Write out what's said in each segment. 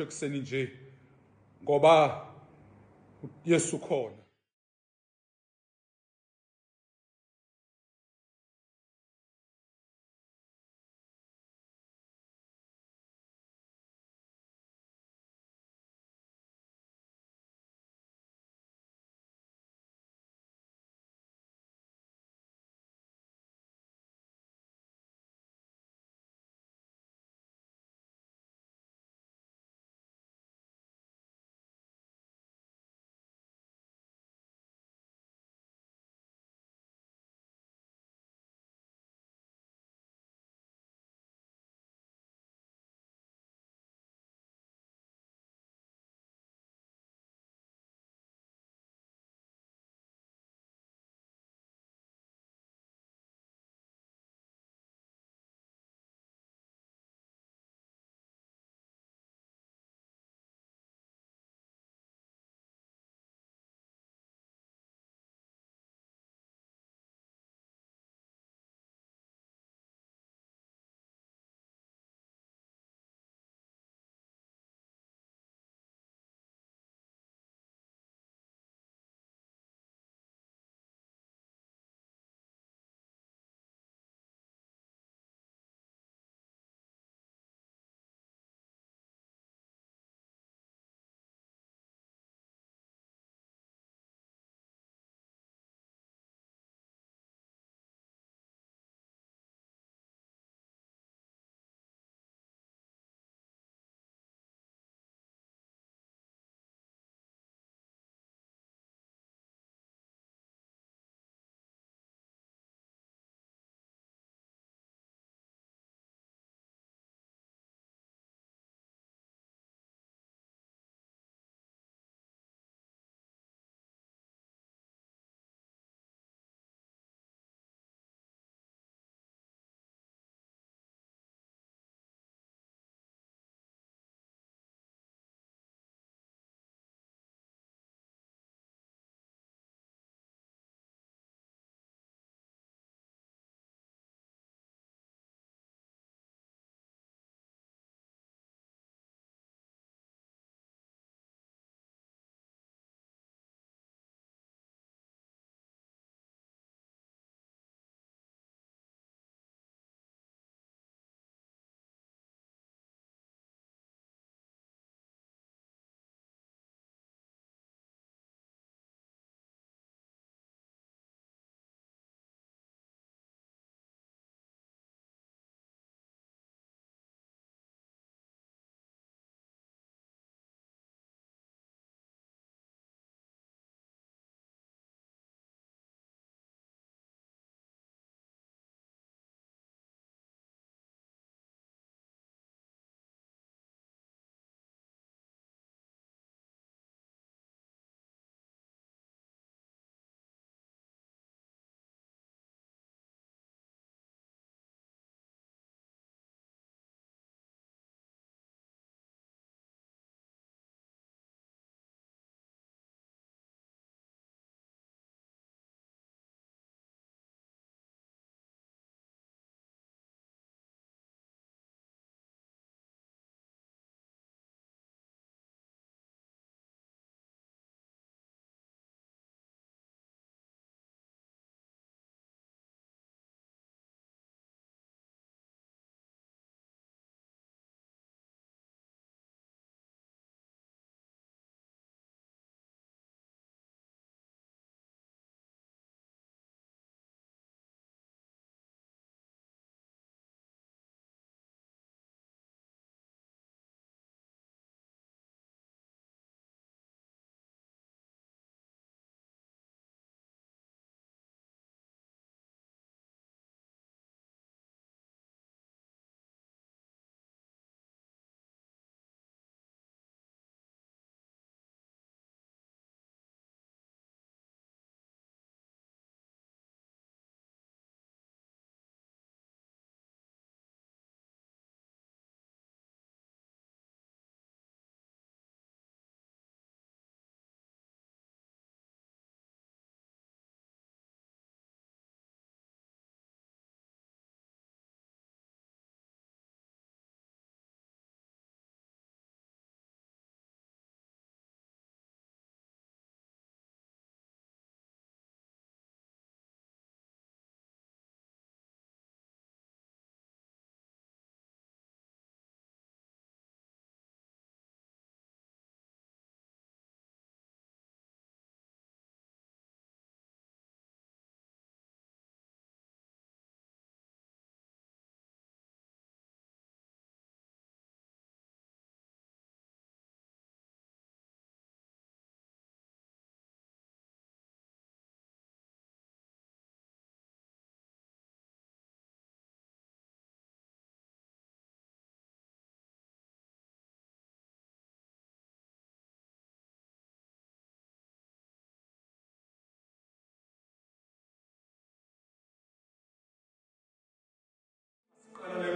ekuseni nje ngoba uYesu khona.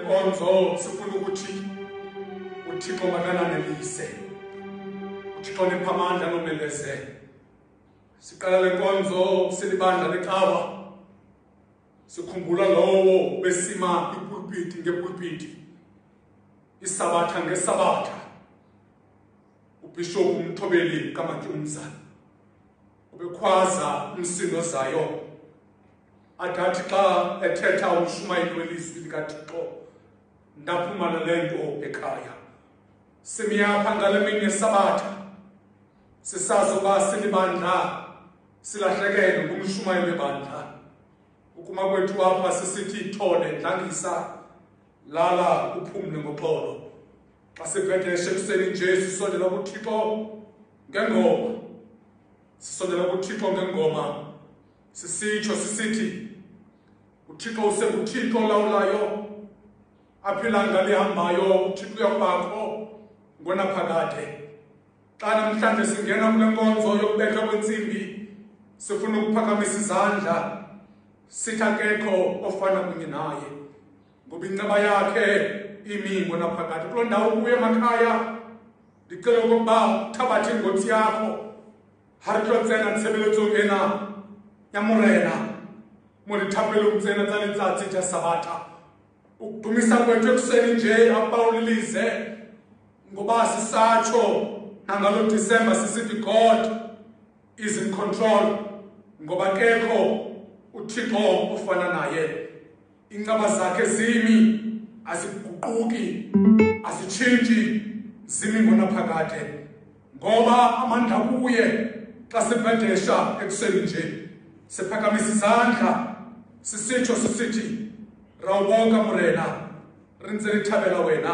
nkonzo sifuna ukuthi uThixo makananelise, uThixo nipha amandla nomelezelo. Siqala le nkonzo silibandla lecawa, sikhumbula lowo besima ipulpiti ngepulpiti, isabatha ngesabatha, uBishop Mthobeli kaMatyumza ubekhwaza umsindo zayo, adathi xa ethetha umshumayeli welizwi likaThixo ndaphuma nale nto ekhaya. Simyapha ngale mini yesabatha, sisazi uba silibandla silahlekelwe ngumshumayeli webandla. Ukuma kwethu apha sisithi thole dlangisa lala uphumle ngoxolo. Xa sibhedeshe ekuseni nje sisondela kuThixo ngengoma, sisondela kuThixo ngengoma, sisitsho sisithi uThixo usebuThixo lawulayo, apha ilanga lihambayo uThixo uyakubakho ngonaphakade. Xa namhlanje singena kule nkonzo yokubetha kwentsimbi, sifuna ukuphakamisa izandla sithi akekho ofana kunye naye, ngoba inceba yakhe imi ngonaphakade. Kuloo ndawo kuye emakhaya ndicela okokuba uthabathe ingotsi yakho ha re tlo tsena ditshebeletsong ena ya morena mo dithapelong tsena tsa letsatsi tsa sabatha. Ukudumisa kwethu ekuseni nje abawulilize, ngoba sisatsho nangalo December sisithi God is in control, ngoba kekho uThixo ofana naye. Incaba zakhe zimi aziguquki, azitshintshi, zimi ngonaphakade, ngoba amandla kuye. Xa sibhedesha ekuseni nje siphakamisa izandla sisitsho sisithi rawubonga morena, re ntse re thabela wena.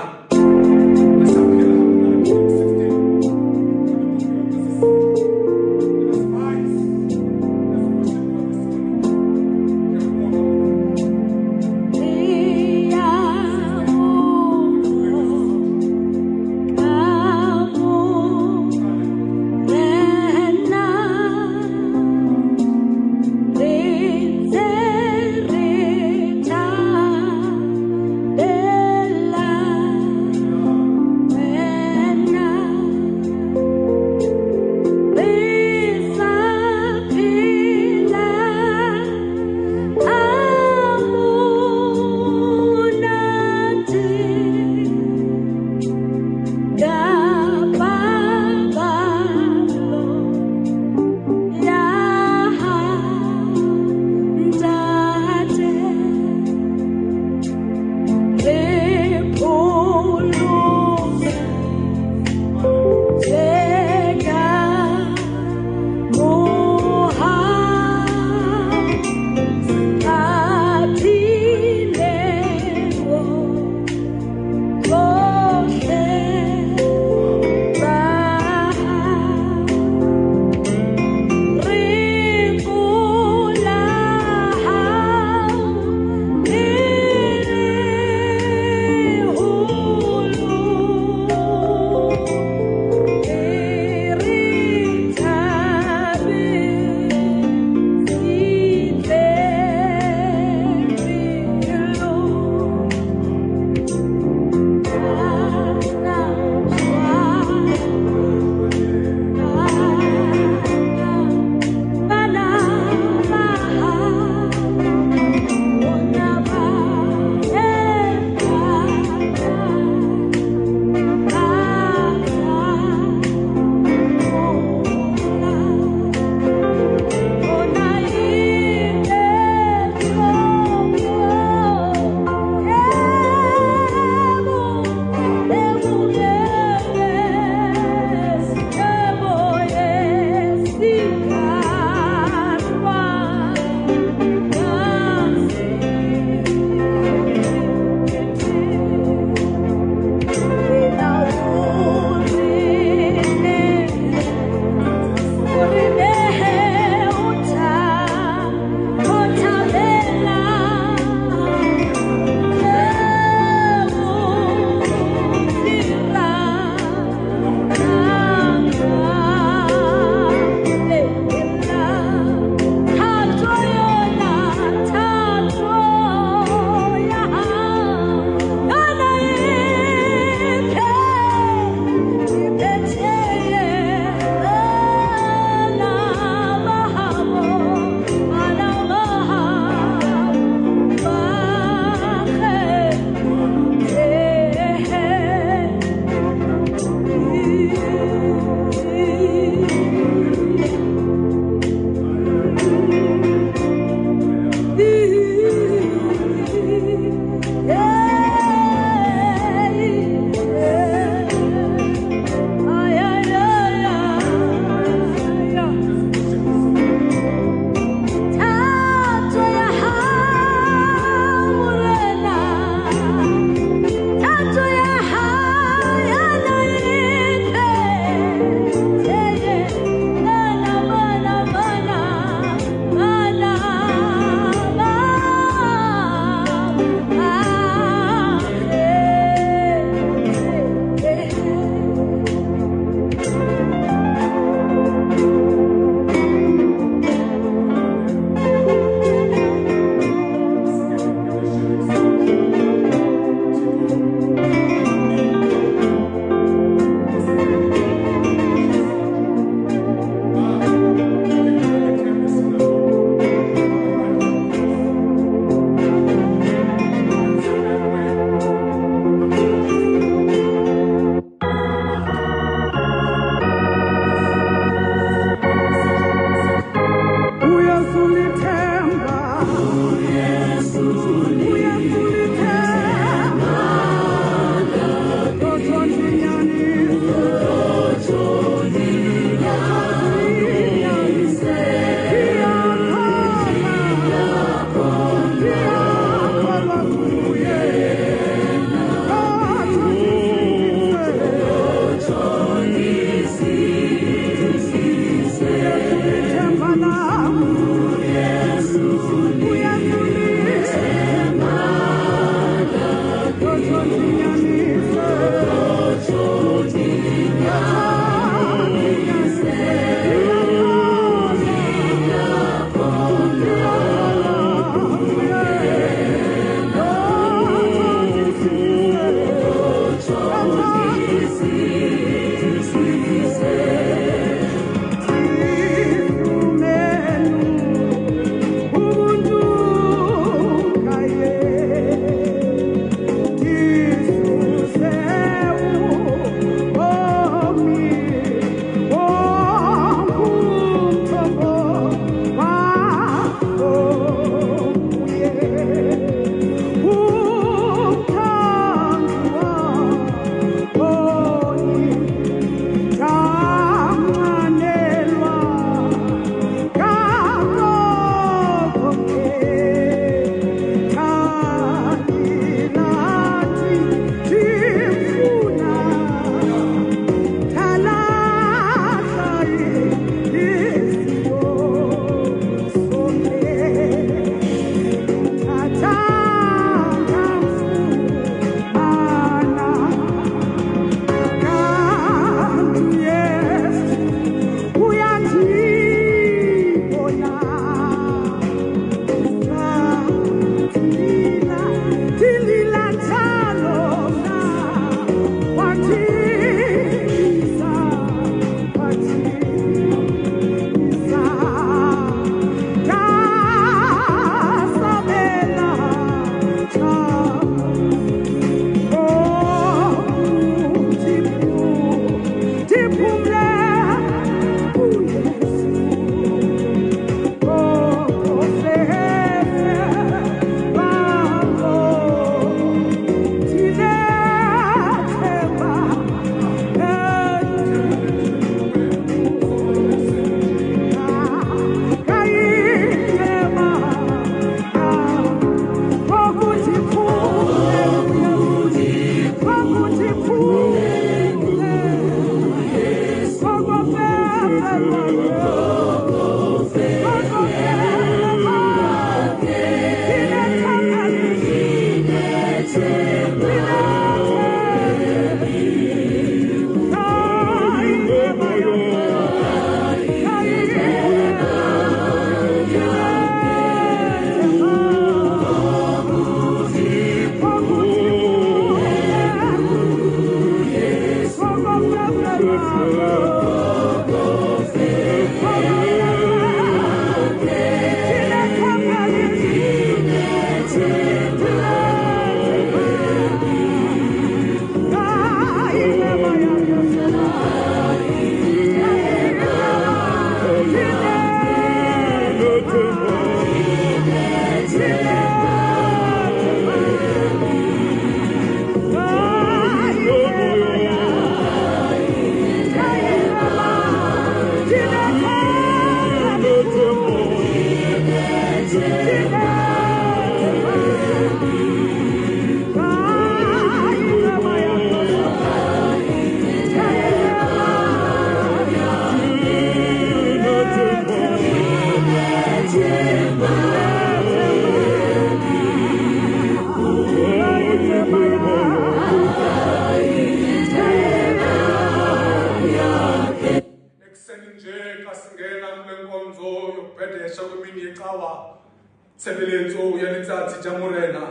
tshebeletso ya letsatsi tša morena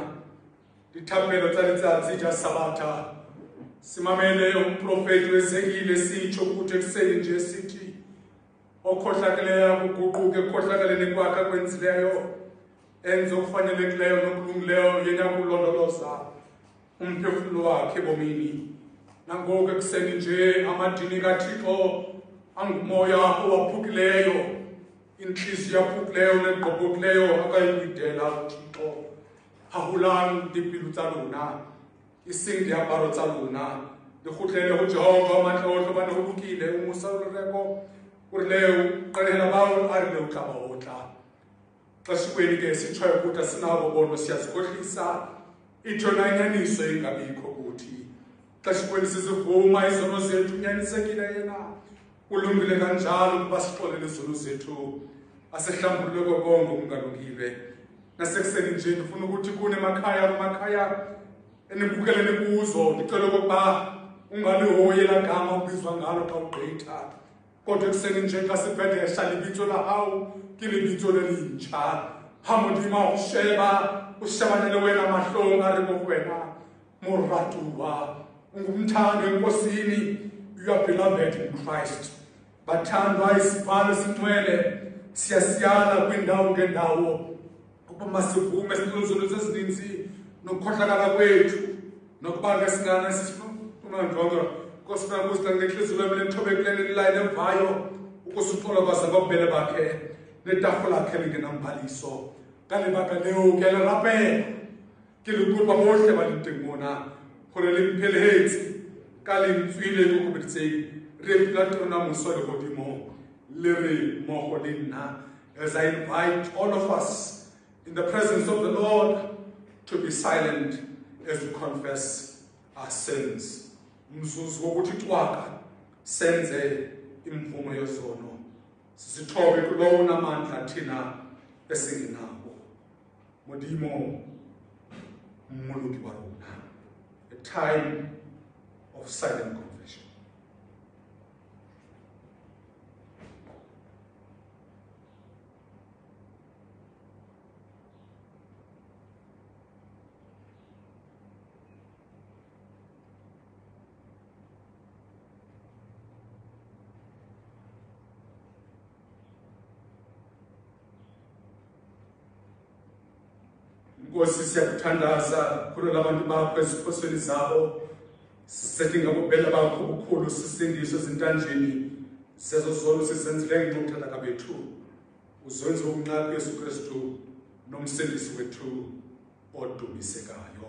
dithapelo tša letsatsi tša sabata simamele umprofeti Ezekile sitsho ukuthi ekuseni nje sithi okhohlakeleyo kuguquke ekukhohlakaleni kwakhe akwenzileyo enze okufanelekileyo nokulungileyo yena kulondoloza umphefumulo wakhe ebomini. Nangoku ekuseni nje amadini kaThixo angumoya owaphukileyo, inhliziyo yaphukileyo negqobhokileyo akayikudela uThixo. Hahulani dipelo tsa lona, iseng diaparo tsa lona, le kgutlele ho Jehova amandla ohle hobane ho lokile umusa o reko o rile o qalehela bao a rile o tla ba otla. Xeshikweni ke sitshoyo ukuthi asinabo bona siyazikhohlisa ithona inyaniso ingabikho kuthi. Xeshikweni sizivuma izono zethu unyanisekile yena ulungile kanjalo ukuba sixolele izono zethu asehlambulule konke okungalungile. Nasekuseni nje ndifuna ukuthi kunemakhaya enibukele kuzo ndicela ukuba ungalihoyi la gama ubizwa ngalo xa ugqitha, kodwa ekuseni nje xa sibhedesha libitso la hawu ke lebitso lelintsha. Ha Modimo o shebanele wena mahlong a re mo wena moratuwa ungumthando enkosini, you are beloved in Christ. Bathandwa isibhalo singcwele siyasiyala kwindawo ngendawo ukuba masivume sinonzuluzo ezininzi nokukhohlakala kwethu nokuba ngesingana sisifunandonga kosifuna kuzila ngenhliziyo lwami lenthobekileni lilayini emvayo ukusutolokwaza ngobubele bakhe netafula lakhe lingenambhaliso kalebaka leo ke le rapela ke le kopa bohle ba diteng mona gore le mpheletse ka lentswile go kobetseng re platona moso le godimo le re mogo le nna, as I invite all of us in the presence of the Lord to be silent as we confess our sins. Mzuzu wokuthi twaka senze imvumo yozono sithobe kulowo unamandla thina esingenawo. Modimo mmuluki wa rona, a time of silent confession. Nkosi siyakuthandaza khona labantu bakho eziphosweni zabo, sisethe ngabobela bakho obukhulu sisindiswe ezintanjeni zezo zono sisenzile ngxoxela kabethu uzenze ukunqaba Yesu Kristu nomsindisi wethu odumisekayo.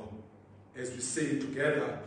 As we sing together,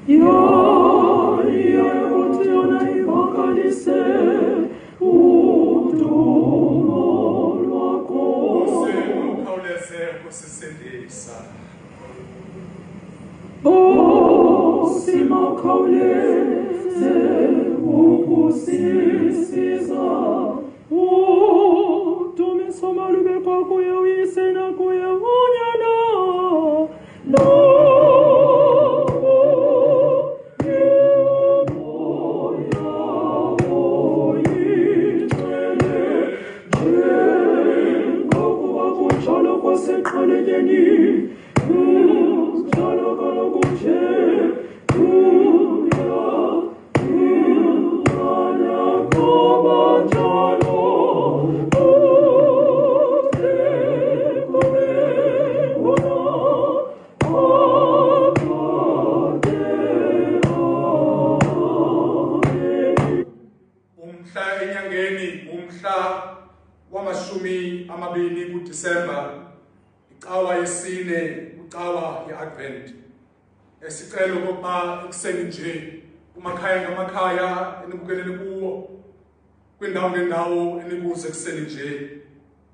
Io ti ho vocalise, kusisindisa. Simakhawuleze ukusisiza. Dumiso malube kwakuye uyise nakuye unyana. Umhla enyangeni umhla wamashumi amabini kuDisemba icawa yesine ucawa yeAdvent esicelo kokuba ekuseni nje kumakhaya ngamakhaya enibukelele kuwo kwindawo ngendawo enikuze ekuseni nje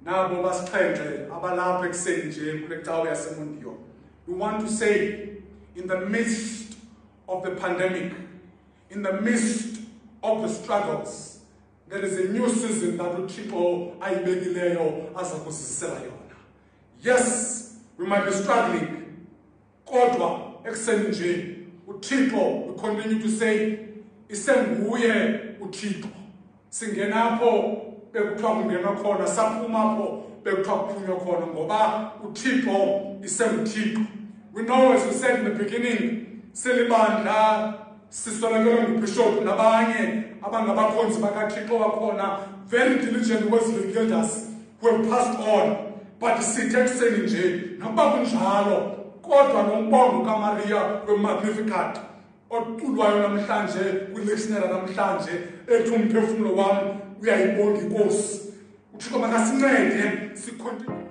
nabo basixhenxe abalapha ekuseni nje kule cawa yaseMondiyo. We want to say, in the midst of the pandemic, in the midst of the struggles, there is a new season that uThixo ayibekileyo aza kusisela yona. Yes, we might be struggling, kodwa ekuseni nje uThixo, we continue to say, isenguye uThixo. Singenapho bekuthiwa kungenwa khona, saphumapho bekuthiwa kuphunywa khona, ngoba uThixo isenguThixo. We know, as we said in the beginning, silibandla siswelekelwe ngubishop nabanye abangabakhonzi bakaThixo wakhona, very diligent Wesley elders who have passed on, but sithe ekuseni nje nokuba kunjalo kodwa nombongo kaMaria weMagnificat oculwayo namhlanje kwi-lectionary namhlanje ethi umphefumulo wami uyayibonga inkosi. uThixo makasincede sikhontinue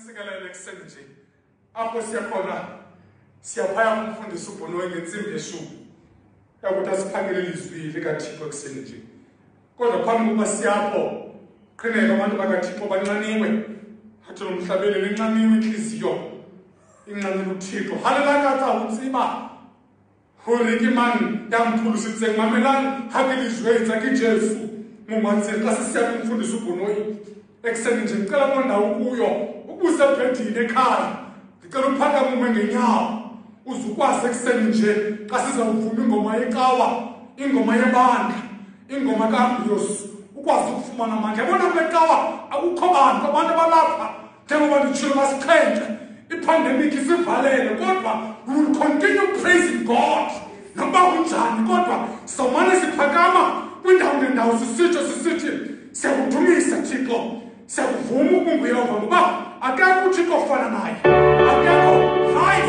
sisikelele kuseni nje. Apho siyakhona siyaphaya kumfundisi uBonoyi ngensimbi yeshumi. Yakuthi asiphangele ilizwi likaThixo kuseni nje. Kodwa phambi kokuba siyapho qhineka abantu bakaThixo banxaniwe. Athi nomhlabeli lenxaniwe inhliziyo. Inxanile uThixo. Halelakatsa utsiba. Hore ke man ya mphulositseng mamelang ha ke lizwe etsa ke Jesu. Mumatseng ka sisiya kumfundisi uBonoyi. Ekseni nje ngicela umondawo kuyo ukuze ebhedini ekhaya. Ngicela uphakame ume ngenyawo. Uzukwazi ekseni nje xa sizawuvuma ingoma yecawa, ingoma yebandla, ingoma kaAmbrose ukwazi ukufumana amandla. Yabona kule cawa akukho bantu abantu abalapha njengoba nditshilo basiqhenxe. Ipandemic isivalele kodwa we will continue praising God. Noba kunjani kodwa somane siphakama kwindawo ngendawo sisithi siyakudumisa Thixo. Siyakuvuma ukunguyehova ngoba akekho uThixo ofana naye. Akekho hayi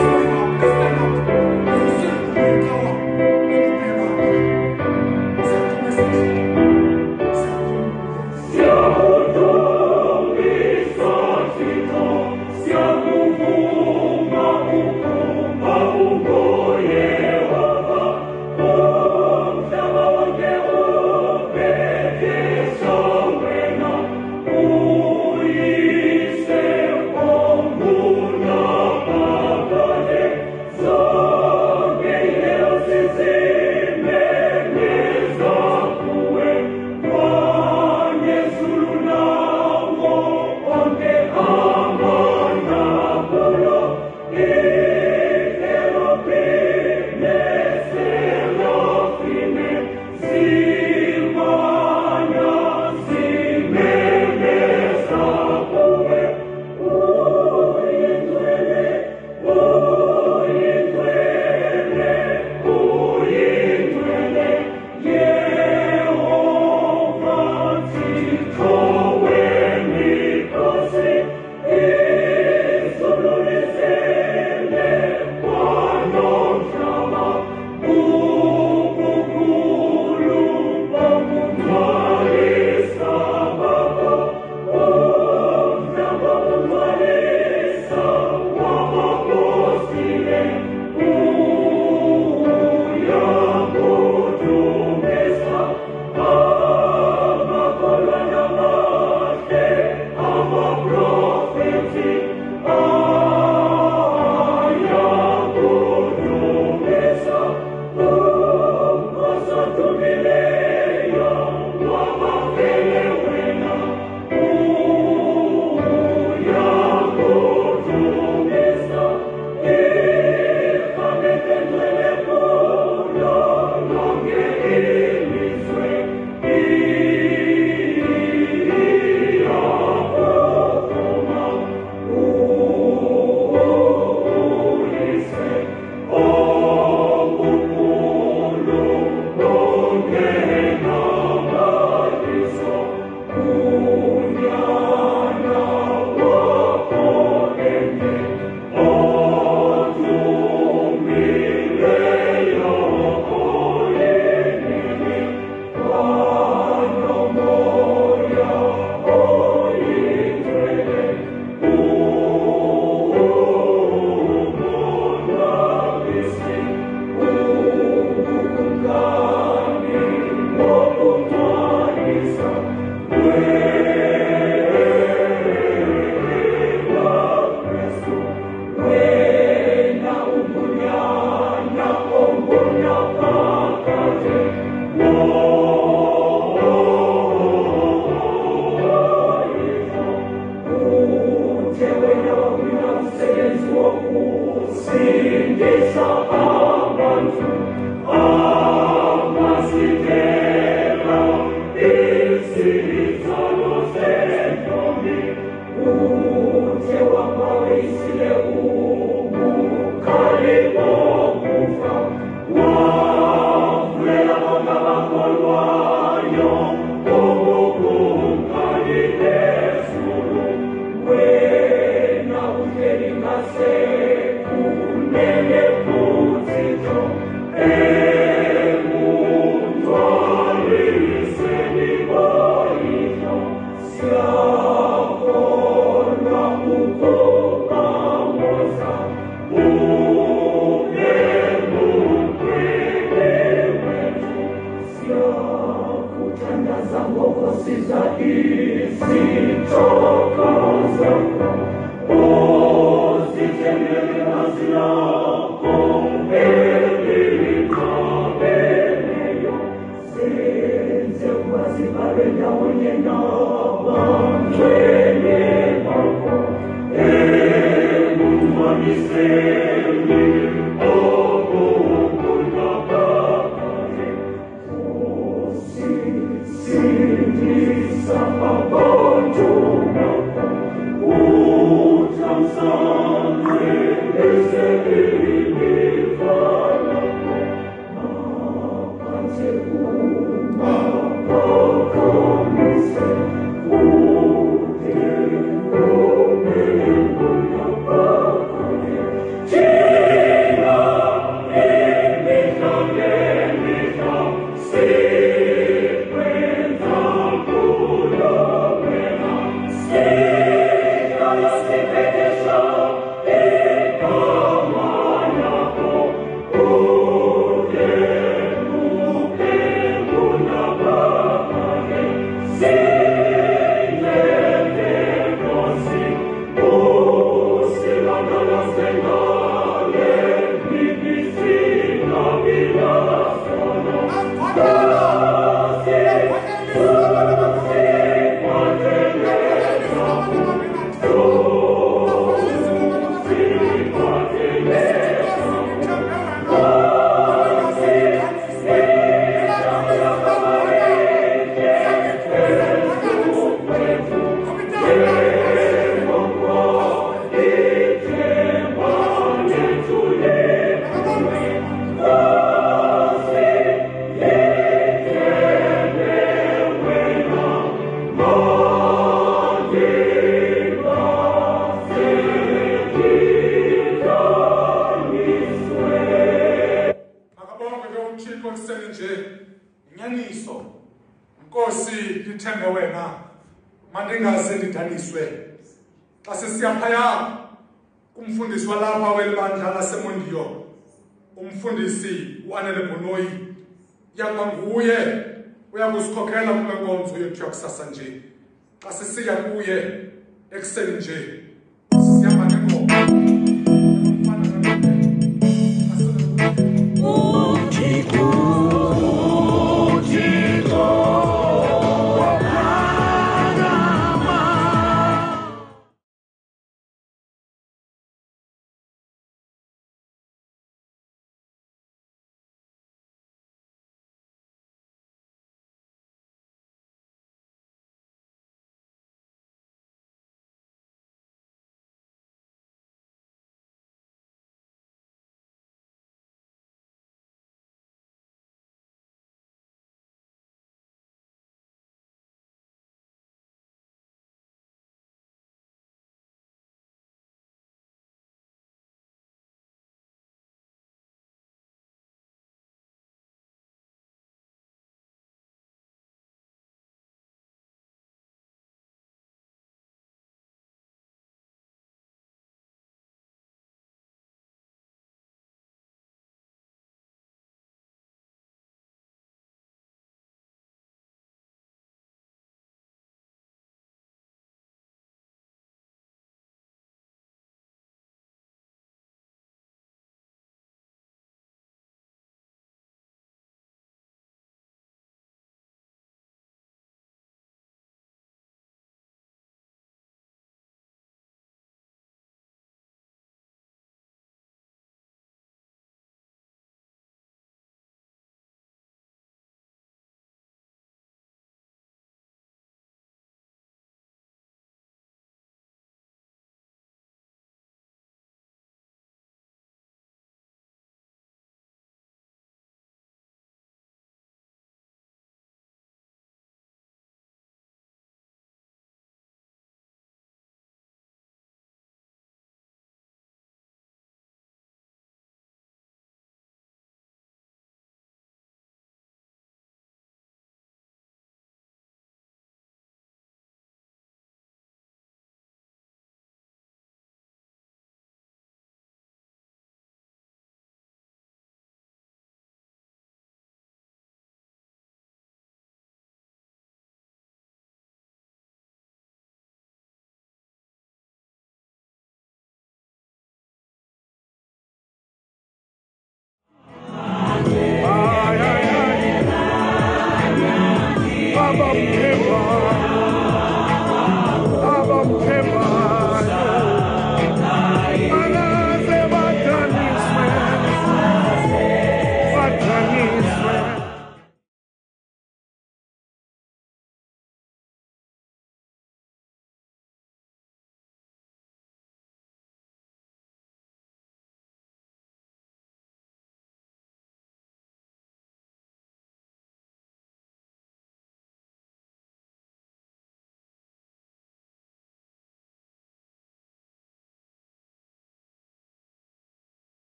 Oh Kusasa nje xa sisiya kuye ekuseni nje siyama ngengoma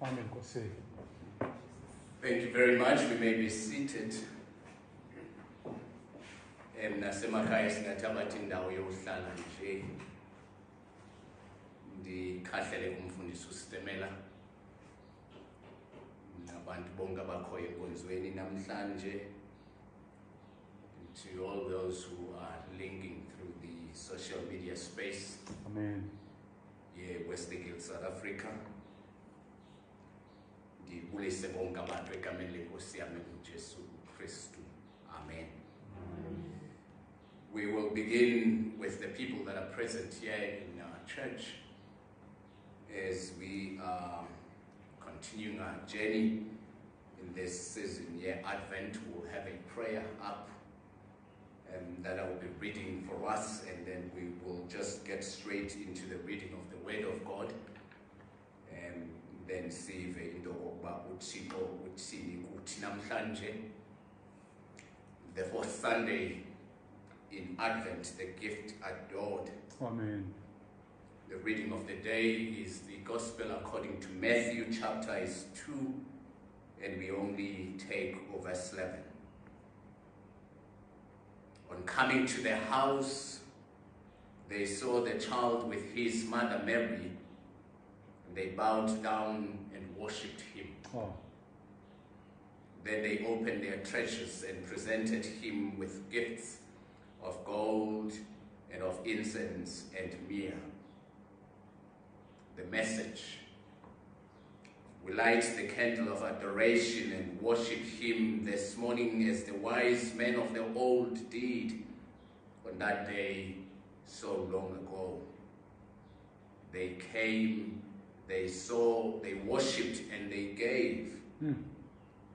Amen, Nkosi. Thank you very much. We may be seated. Nasemakhaya singathabatha indawo yokuhlala nje. Ndikhahlele kumfundisi uSitemela. Nabantu bonke abakhoyo enkonzweni namhlanje. To all those who are linking through the social media space. Amen. Yeah, West Hill, South Africa. Ndibulise bonke abantu egameni lenkosi yami uJesu Kristu. Amen. We will begin with the people that are present here in our church as we are continuing our journey in this season. Yeah, Advent, we'll have a prayer up that I will be reading for us, and then we will just get straight into the reading of the Word of God, and then see into the fourth Sunday in Advent, the gift adored. Amen. The reading of the day is the Gospel according to Matthew, chapter is 2, and we only take over verse 11. On coming to the house, they saw the child with his mother Mary, and they bowed down and worshipped him. Oh. Then they opened their treasures and presented him with gifts of gold and of incense and myrrh. The message: we light the candle of adoration and worship him this morning as the wise men of the old did on that day so long ago. They came, they saw, they worshipped, and they gave.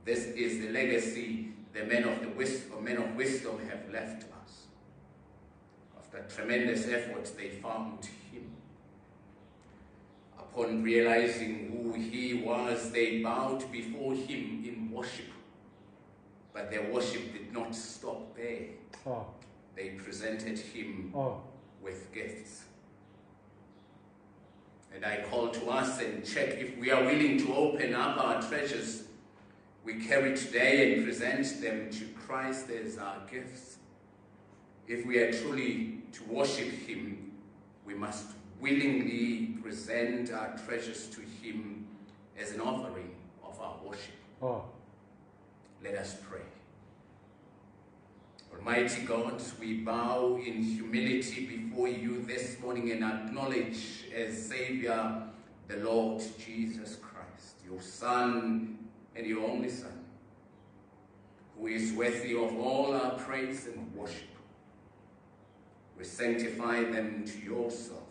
This is the legacy the men of wisdom have left us. After tremendous effort, they found him. Upon realizing who he was, they bowed before him in worship. But their worship did not stop there. Oh. They presented him with gifts. And I call to us and check if we are willing to open up our treasures we carry today and present them to Christ as our gifts. If we are truly to worship him, we must willingly present our treasures to him as an offering of our worship. Oh. Let us pray. Almighty God, we bow in humility before you this morning and acknowledge as Savior the Lord Jesus Christ, your Son and your only Son, who is worthy of all our praise and worship. We sanctify them to yourself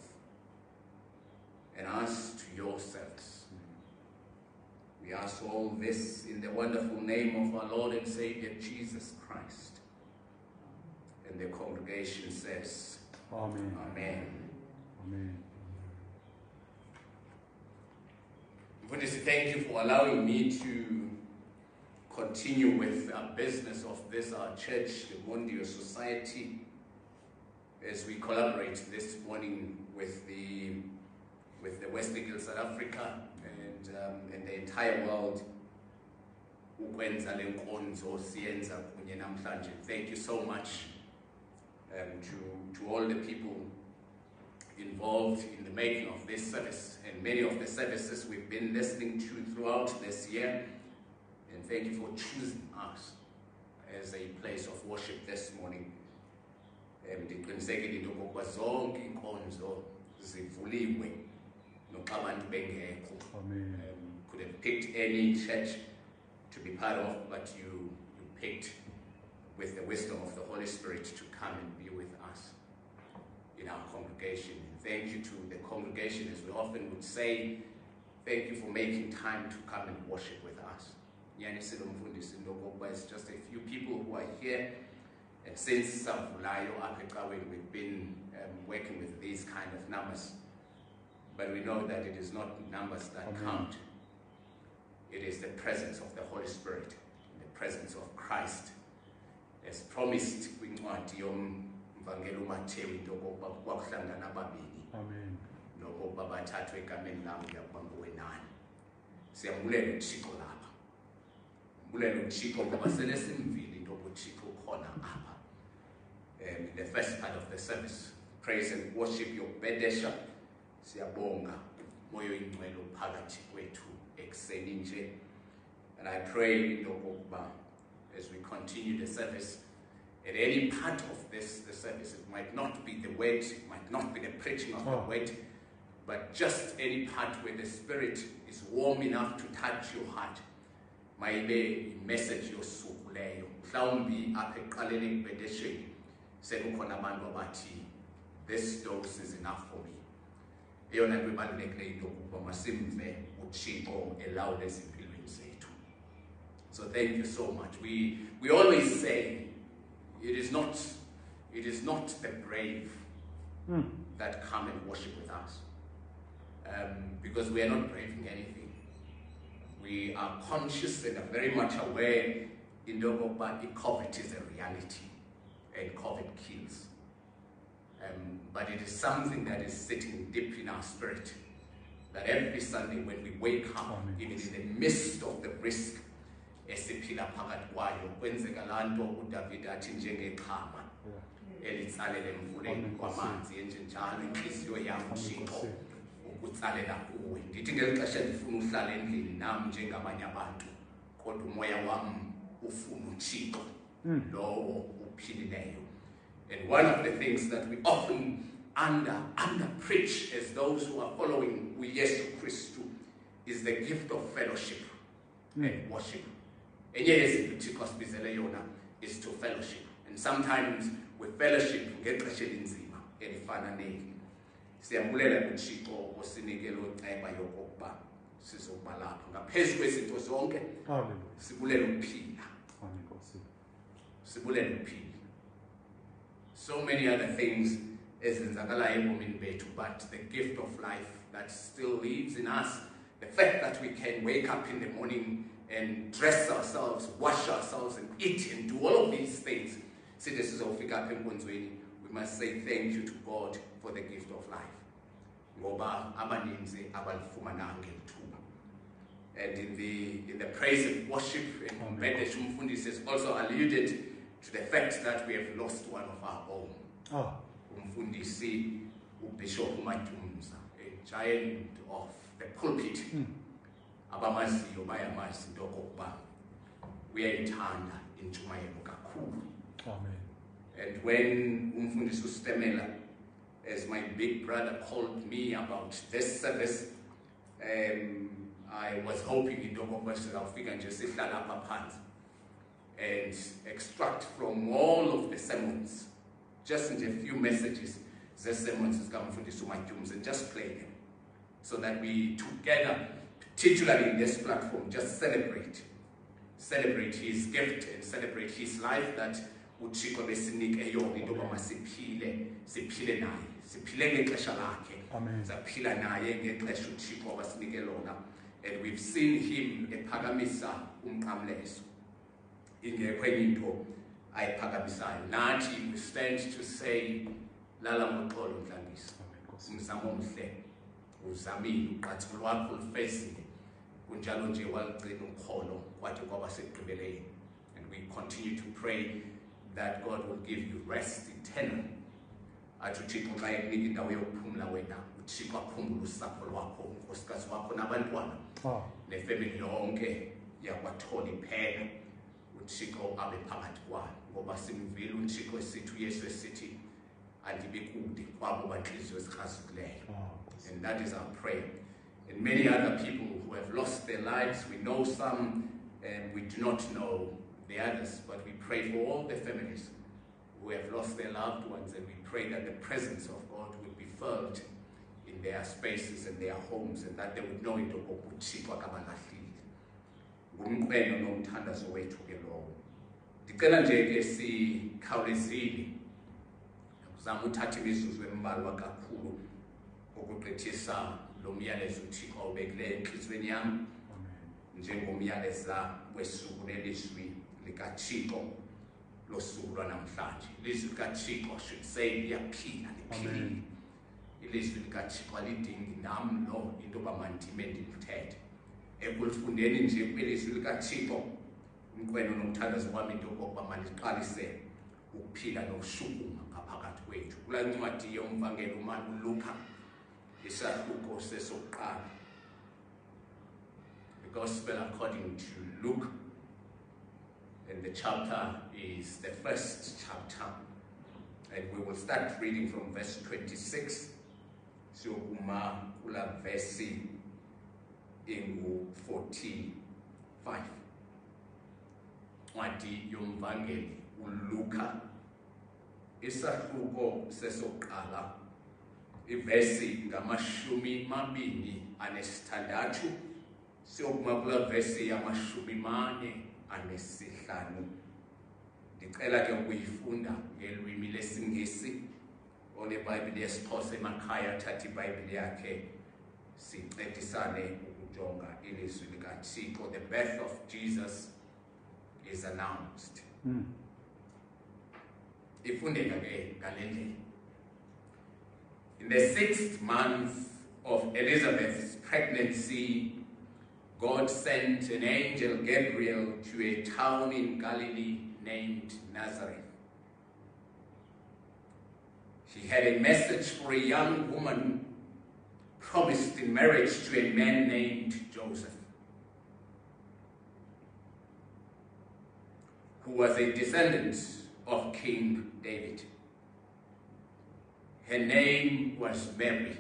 and us to yourselves. We ask all this in the wonderful name of our Lord and Savior Jesus Christ. And the congregation says, Amen. Amen. Amen. Mfundisi, thank you for allowing me to continue with our business of this, our church, the Mondio Society, as we collaborate this morning with the West Hill, South Africa, and the entire world. Thank you so much to all the people involved in the making of this service and many of the services we've been listening to throughout this year. And thank you for choosing us as a place of worship this morning. Ndiqinisekile into okokuba zonke inkonzo zivuliwe noxa abantu bengekho. Amen. Could have picked any church to be part of, but you picked with the wisdom of the Holy Spirit to come and be with us in our congregation. And thank you to the congregation, as we often would say, thank you for making time to come and worship with us. It's just a few people who are here, and since we've been working with these kind of numbers, but we know that it is not numbers that count. It is the presence of the Holy Spirit, the presence of Christ, as promised kwincwadi yomvangeli uMateyu into okokuba kwakuhlangana ababini Amen. nokokuba bathathwe egameni lam uyakuba nguwenani. Siyambulela uThixo lapha. Mbulela uThixo ngoba sele simvile into uThixo ukhona apha. In the first part of the service, praise and worship yokubhedesha. Siyabonga moyo ingcwele phakathi kwethu ekseni nje. And I pray into okokuba as we continue the service, at any part of the service, it might not be the word, it might not be the preaching of the word, but just any part where the Spirit is warm enough to touch your heart. Maybe a message yosuku leyo. Mhlawumbi apha eqaleni kubhedesheni sekukhona abantu abathi this dose is enough for me. Eyona nto ebalulekile into ukuba masimve uThixo elawula ezimpilweni zethu. So thank you so much. We always say it is not the brave that come and worship with us. Because we are not braving anything. We are conscious and are very much aware in the that COVID is a reality and COVID kills. But it is something that is sitting deep in our spirit. That every Sunday when we wake up, even in the midst of the risk, esiphila phakathi kwayo kwenzeka lanto uDavid athi njengeqhama elitsalele emfuleni kwamanzi enjenjalo inhliziyo yami Thixo ukutsalela kuwe. Ndithi ngelixesha ndifuna uhlala endlini nami njengabanye abantu kodwa umoya wami ufuna uThixo lowo uphilileyo. And one of the things that we often under preach as those who are following uYesu Kristu is the gift of fellowship and worship. And yes, Uthixo sibizele yona is to fellowship. And sometimes with fellowship ngexesha elinzima elifana neli. Siyambulela uThixo osinikele uceba yokuba sizokuba lapha ngaphezulu kwezinto zonke. Hallelujah. Sibulela ukuphila. Sibulela ukuphila. So many other things ezenzakala ebomini bethu, but the gift of life that still lives in us, the fact that we can wake up in the morning and dress ourselves, wash ourselves and eat and do all of these things. See, this is ofika apha enkonzweni. We must say thank you to God for the gift of life. Ngoba abaninzi abalifumananga ithuba. And in the praise and worship, and Bhedesha Umfundisi has also alluded to the fact that we have lost one of our own. Umfundisi uBishop Matumza, a giant of the pulpit. Abamaziyo bayamazi into okokuba uyayithanda intshumayelo kakhulu. Amen. And when Umfundisi uStemela, as my big brother, called me about this service, I was hoping into okokuba sizawufika nje sihlala apha phansi and extract from all of the sermons, just in a few messages, the sermons zikaMfundisi uMatyumza, and just play them, so that we together, particularly in this platform, just celebrate his gift and celebrate his life that uThixo besinike yona into yoba siphile naye, siphile ngexesha lakhe, saphila naye ngexesha uThixo abasinike lona. And we've seen him ephakamisa umqamlezo. Ingekho enye into ayiphakamisayo. Nathi we stand to say lala ngoxolo Mhlangisi. Umzamo omhle uzamile uqatsho lwakho lufezile. Kunjalo nje waligcina ukholo kwathi kwaba sekugqibeleni. And we continue to pray that God will give you rest eternal. Athi uThixo xa ekunika indawo yokuphumla wena, uThixo akhumbule usapho lwakho, unkosikazi wakho nabantwana, nefamily yonke yakwaTholi iphela. uThixo abe phakathi kwayo ngoba simvile uThixo esithi uYesu esithi andibe kude kwabo banhliziyo ezikhazukileyo. And that is our prayer. And many other people who have lost their lives, we know some and we do not know the others, but we pray for all the families who have lost their loved ones, and we pray that the presence of God would be felt in their spaces and their homes, and that they would know into uThixo akabalahlile. Ngumqweno nomthandazo wethu ke lowo. Ndicela nje ke sikhawulezile uzama uthatha imizuzu embalwa kakhulu ukugqithisa lo myalezo uThixo awubekileyo enhlizweni yami njengomyaleza wesuku lelizwi likaThixo losuku lwanamhlanje. Ilizwi likaThixo should say liyaphila liphilile. Ilizwi likaThixo alidingi nami lo into yoba mandime ndilithethe. ekulifundeni nje kwelizwi likaThixo umkhweno nomthandazo wami into yokokuba maliqalise ukuphila nokushukuma ngaphakathi kwethu. Kula ncwadi yomvangeli uLuka isahluko sesokuqala, the Gospel according to Luke, and the chapter is the first chapter, and we will start reading from verse 26 siyokuma kula verse ingu 45. Ncwadi yomvangeli uLuka isahluko sesokuqala ivesi ngamashumi mabini anesithandathu siyokuma kula verse yamashumi mane anesihlanu. Ndicela ke ukuyifunda ngelwimi lesingisi. OneBhayibhile yesiXhosa emakhaya thatha iBhayibhile yakhe sincedisane ukujonga ilizwi likaThixo. The birth of Jesus is announced. Ifundeka ke ngale ndlela. In the 6th month of Elizabeth's pregnancy, God sent an angel Gabriel to a town in Galilee named Nazareth. He had a message for a young woman promised in marriage to a man named Joseph, who was a descendant of King David. Her name was Mary.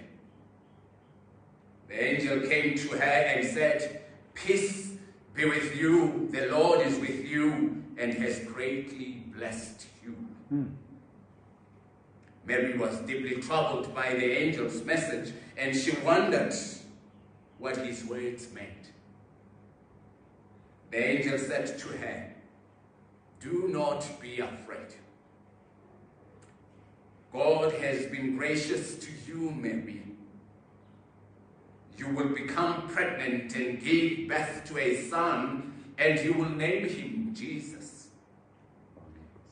The angel came to her and said, "Peace be with you, the Lord is with you and has greatly blessed you." Mary was deeply troubled by the angel's message, and she wondered what his words meant. The angel said to her, "Do not be afraid. God has been gracious to you, Mary. You will become pregnant and give birth to a son, and you will name him Jesus.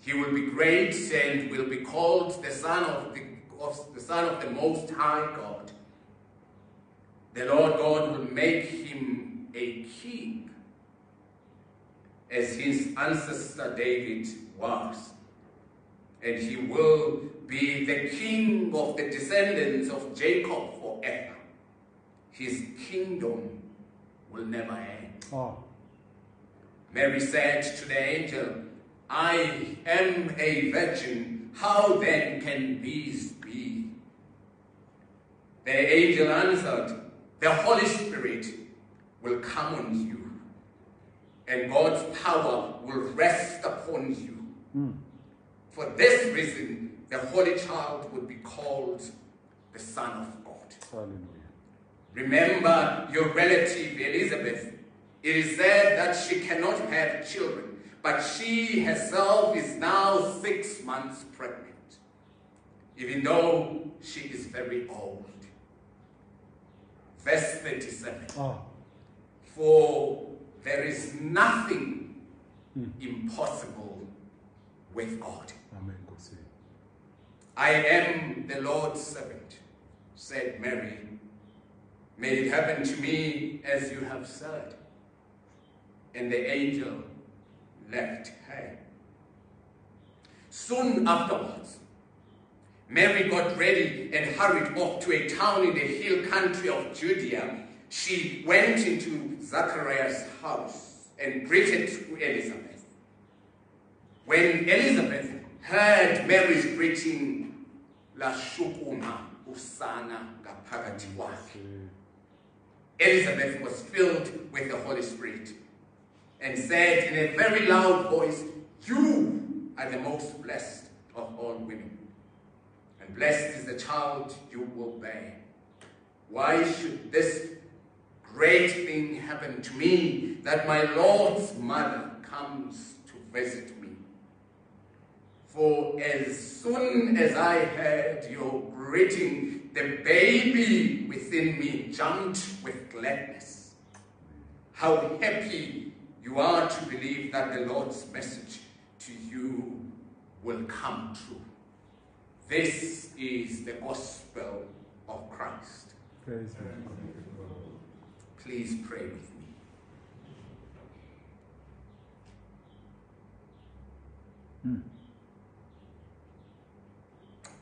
He will be great and will be called the Son of the Most High God. The Lord God will make him a king, as his ancestor David was, and he will be the king of the descendants of Jacob forever. His kingdom will never end." Mary said to the angel, "I am a virgin. How then can these be?" The angel answered, "The Holy Spirit will come on you, and God's power will rest upon you. For this reason, the Holy Child will be called the Son of God." Hallelujah. Remember your relative Elizabeth. It is said that she cannot have children, but she herself is now 6 months pregnant, even though she is very old. Verse 37. For there is nothing impossible with God. Amen. "I am the Lord's servant," said Mary. "May it happen to me as you have said." And the angel left her. Soon afterwards, Mary got ready and hurried off to a town in the hill country of Judea. She went into Zachariah's house and greeted Elizabeth. When Elizabeth heard Mary's greeting, lashukuma usana ngaphakathi kwakhe. Elizabeth was filled with the Holy Spirit and said in a very loud voice, "You are the most blessed of all women, and blessed is the child you will bear. Why should this great thing happen to me, that my Lord's mother comes to visit me? For as soon as I heard your greeting, the baby within me jumped with gladness. How happy you are to believe that the Lord's message to you will come true." This is the gospel of Christ. Praise God. Please pray with me.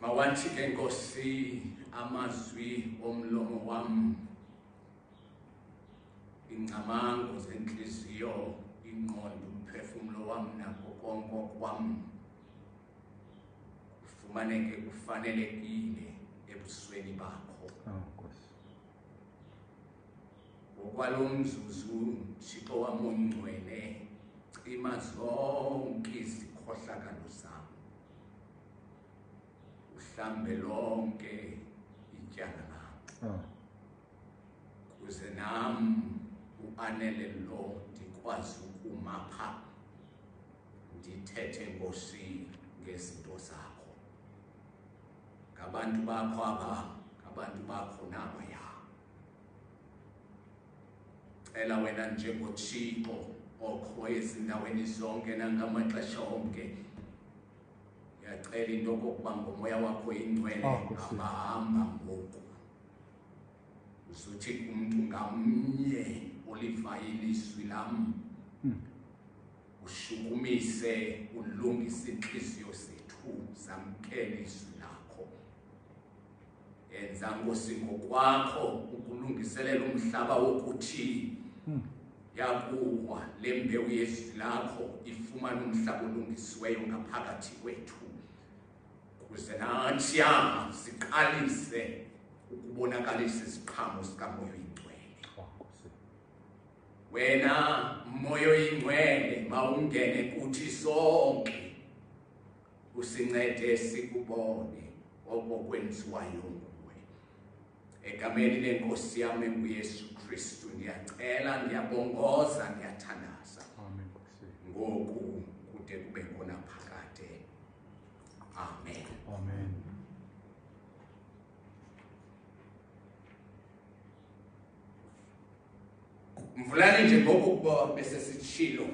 Mawathi ke Nkosi amazwi omlomo wam, ingcamango zenhliziyo, ingqondo, umphefumulo wam nakho konke kwam kufumaneke kufanelekile ebusweni bakho. Ngokwalo mzuzu Thixo wam ongcwele, cima zonke izikhohlakalo zam, uhlambe lonke ityala lam, kuze nam uanele lo ndikwazi ukuma pha ndithethe Nkosi ngezinto zakho, ngabantu bakho aba, ngabantu bakho nabaya. Cela wena njengoThixo okho ezindaweni zonke nangamaxesha onke, ngiyacela into okokuba ngomoya wakho ingcwele abahamba ngoku, uzuthi kumntu ngamnye olivayo ilizwi lam ushukumise, ulungise inhliziyo zethu zamkele izwi lakho. Yenza Nkosi ngokwakho ukulungiselela umhlaba wokuthi yakuwa le mbewu yezwi lakho ifumane umhlaba olungisiweyo ngaphakathi kwethu, kuze nathi siqalise ukubonakalisa isiqhamo sikamoya oyingcwele. Wena moya oyingcwele mawungene kuthi sonke, usincede sikubone okwenziwayo nguwe. Egameni lenkosi yami enguYesu Kristu ndiyacela, ndiyabongoza, ndiyathandaza. Ngoku kude kube khona phakade. Amen. Amen. Mvulani nje ngokuba bese sitshilo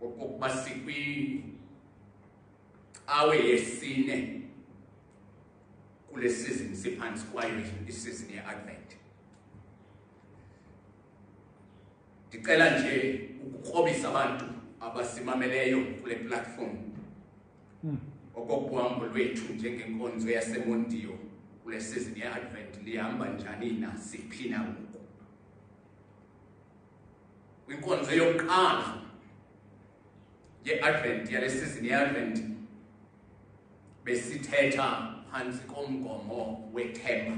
okokuba sikwi awe yesine kule season siphansi kwayo isizini ye-Advent. Ndicela nje ukukrobisa abantu abasimameleyo kule platform okokuhambo lwethu njengenkonzo yaseMondiyo kule season ye-Advent lihamba njani na, siphi na ngoku. Kwinkonzo yokuqala ye-Advent yale season ye-Advent besithetha phansi komgomo wethemba,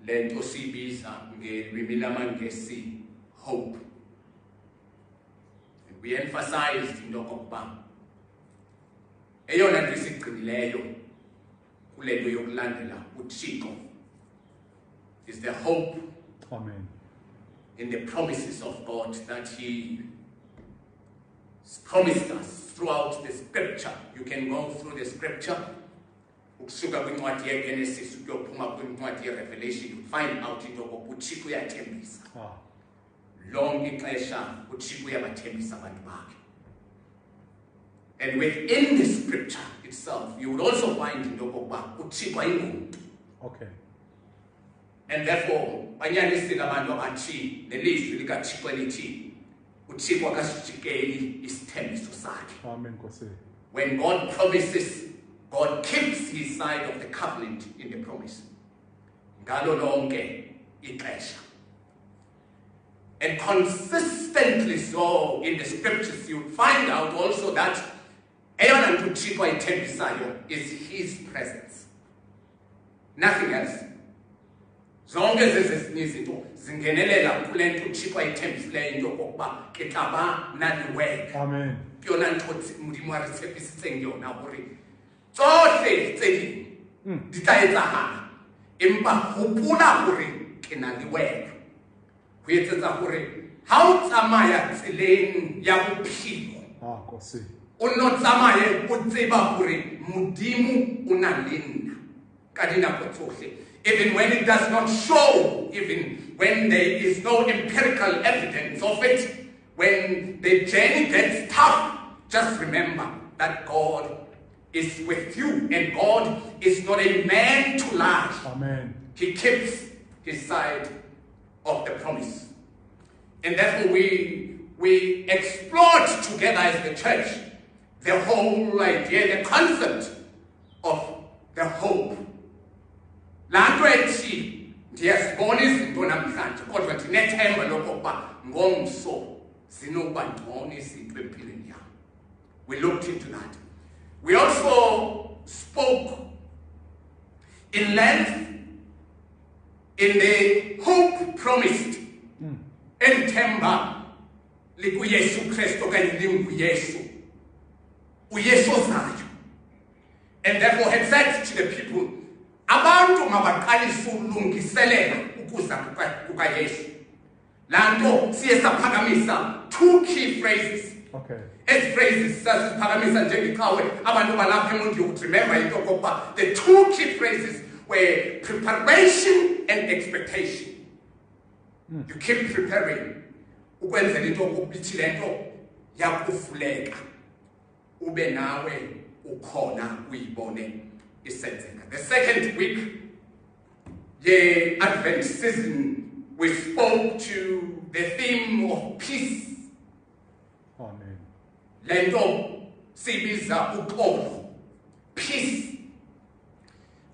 le nto siyibiza ngelwimi lamaNgesi hope. And we emphasized into yokokuba eyona nto isigcinileyo kule nto yokulandela uThixo is the hope. Amen. In the promises of God that He promised us throughout the scripture. You can go through the scripture, ukusuka kwincwadi yeGenesis ukuyophuma kwincwadi yeRevelation, you find out into yokokuba uThixo uyathembisa. Lonke ixesha uThixo uyabathembisa abantu bakhe. And within the scripture itself, you would also find into yokokuba uThixo ayingumntu. Okay. And therefore, banyanisile abantu abathi nelizwi likaThixo elithi uThixo akasijikeli isithembiso sakhe. Amen, Nkosi. When God promises, God keeps His side of the covenant in the promise. Ngalo lonke ixesha. And consistently so in the scriptures, you find out also that eyona nto uThixo ayithembisayo is His presence. Nothing else. Zonke ezinye izinto zingenelela kule nto uThixo ayithembisileyo into yokokuba ke tlaba naliweka. Amen. Ke yona ntho Modimo a re tshepisitseng yona hore tsohle tse ding di tla etsahala, empa hopola hore ke na le wena. Ho etsetsa hore ha o tsamaya tseleng ya bophelo, Nkosi. o no tsamaye o tseba hore Modimo o na le nna ka dinako tsohle. Even when it does not show, even when there is no empirical evidence of it, when the journey gets tough, just remember that God is with you, and God is not a man to lie. Amen. He keeps His side of the promise. And therefore we we explored together as the church the whole idea, the concept of the hope. Laa nto ethi ndiyazibona izinto namhlanje kodwa ndinethemba lokokuba ngomso zinokuba ngcono izinto empilweni yam. We looked into that. We also spoke in length in the hope promised elithemba likuYesu Kristu okanye linguYesu, uYesu ozayo. And therefore had said to the people, abantu mabaqalise ulungiselela ukuza kukaYesu. Laa nto siye saphakamisa two key phrases. Okay. As phrases sasiphakamisa njengeqhawe abantu balapha eMonti would remember into okokuba the two key phrases were preparation and expectation. You keep preparing ukwenzela into okubithi le nto yakuvuleka ube nawe ukhona uyibone isenzeka. The second week the Advent season we spoke to the theme of peace. Amen. Le nto sibiza uxolo, peace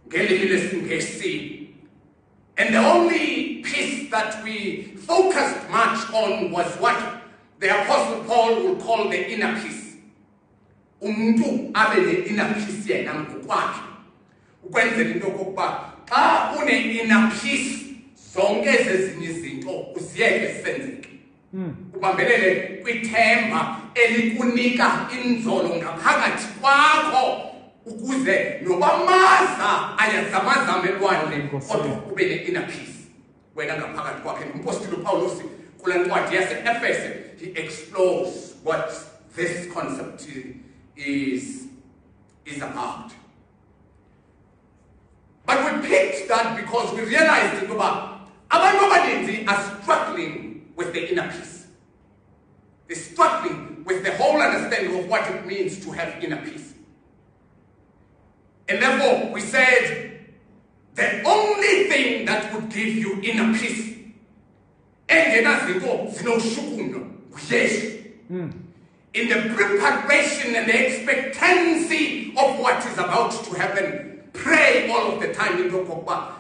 ngelimi lesiNgesi. And the only peace that we focused much on was what the Apostle Paul would call the inner peace. Umuntu abe ne inner peace yena ngokwakhe. Ukwenzela into okokuba xa une inner peace zonke ezinye izinto uziyeke zisenzeke. Ubambelele kwithemba elikunika inzolo ngaphakathi kwakho ukuze nobamaza ayazamazama elwandle kodwa ube ne-inner peace wena ngaphakathi kwakhe. Umpostoli uPawulos kula ncwadi yase-Efese he explores what this concept is about. But we picked that because we realized that abantu abaninzi are struggling with the inner peace. They're struggling with the whole understanding of what it means to have inner peace. And therefore, we said the only thing that would give you inner peace in the preparation and the expectancy of what is about to happen, pray all of the time in Yokoba.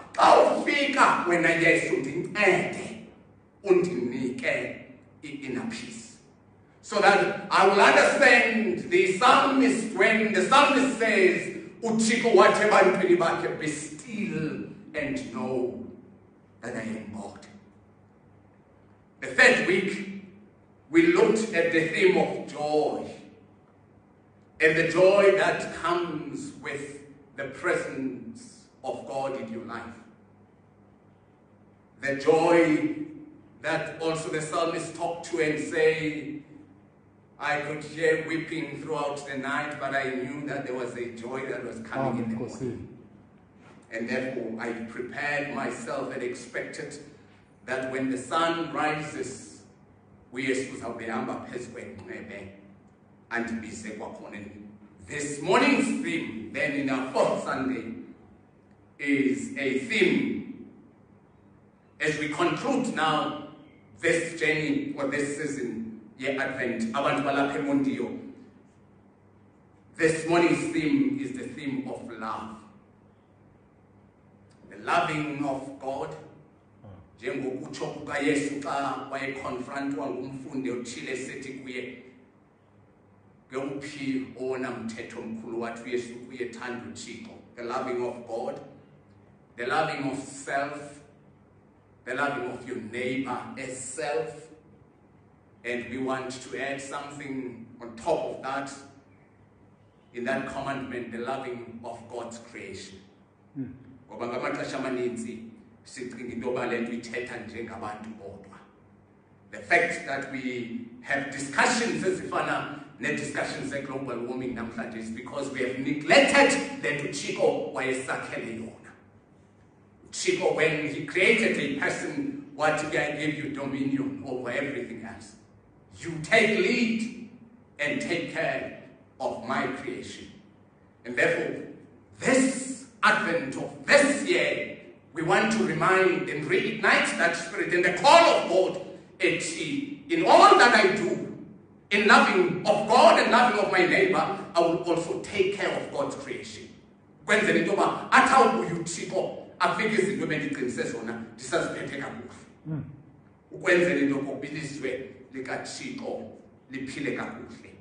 When I yes inner peace. So that I will understand the psalmist when the psalmist says, Uchiko whatever be still and know that I am God. The third week, we looked at the theme of joy and the joy that comes with the presence of God in your life. The joy that also the psalmist talked to and say, I could hear weeping throughout the night, but I knew that there was a joy that was coming in the morning. And therefore, I prepared myself and expected that when the sun rises, this morning's theme, then in our fourth Sunday, is a theme as we conclude now this journey or this season. Advent, abantu balapha eMontiyo. This morning's theme is the theme of love. The loving of God. Njengokutsho kukaYesu xa wayekonfrontwa ngumfundi othile esithi kuye ngewuphi owona mthetho mkhulu wathi uYesu kuye thanda uThixo. The loving of God, the loving of self, the loving of your neighbor as self. And we want to add something on top of that, in that commandment, the loving of God's creation. Ngoba ngamaxesha amaninzi sicinga into yoba le nto ithetha njengabantu bodwa. The fact that we have discussions ezifana ne-discussions ze-global warming namhlanje is because we have neglected le nto uThixo wayesakhele yona. uThixo, when he created a person, what did I give you dominion over everything else? You take lead and take care of my creation. And therefore, this Advent of this year, we want to remind and reignite that spirit and the call of God. Eti in all that I do, in loving of God and loving of my neighbor, I will also take care of God's creation. Kwenzela into yoba athi awubuye uThixo afike izinto ebendiqinise zona ndisaziphethe kakuhle. Ukwenzela into yokuba ilizwe likaThixo liphile kakuhle.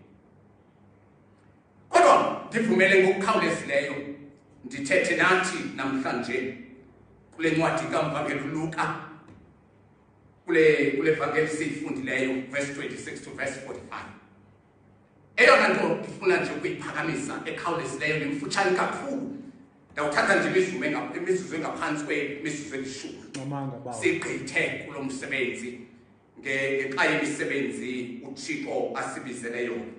Kodwa ndivumele ngokukhawulezileyo ndithethe nathi namhlanje kule ncwadi kaMvangeli uLuka kule vangeli siyifundileyo verse 26 to verse 45. Eyona nto ndifuna nje ukuyiphakamisa ekhawulezileyo nemfutshane kakhulu. Ndawuthatha nje imizuzu engaphansi kwemizuzu elishumi. Sigqithe kulo msebenzi ngexa yemisebenzi uThixo asibizele yona.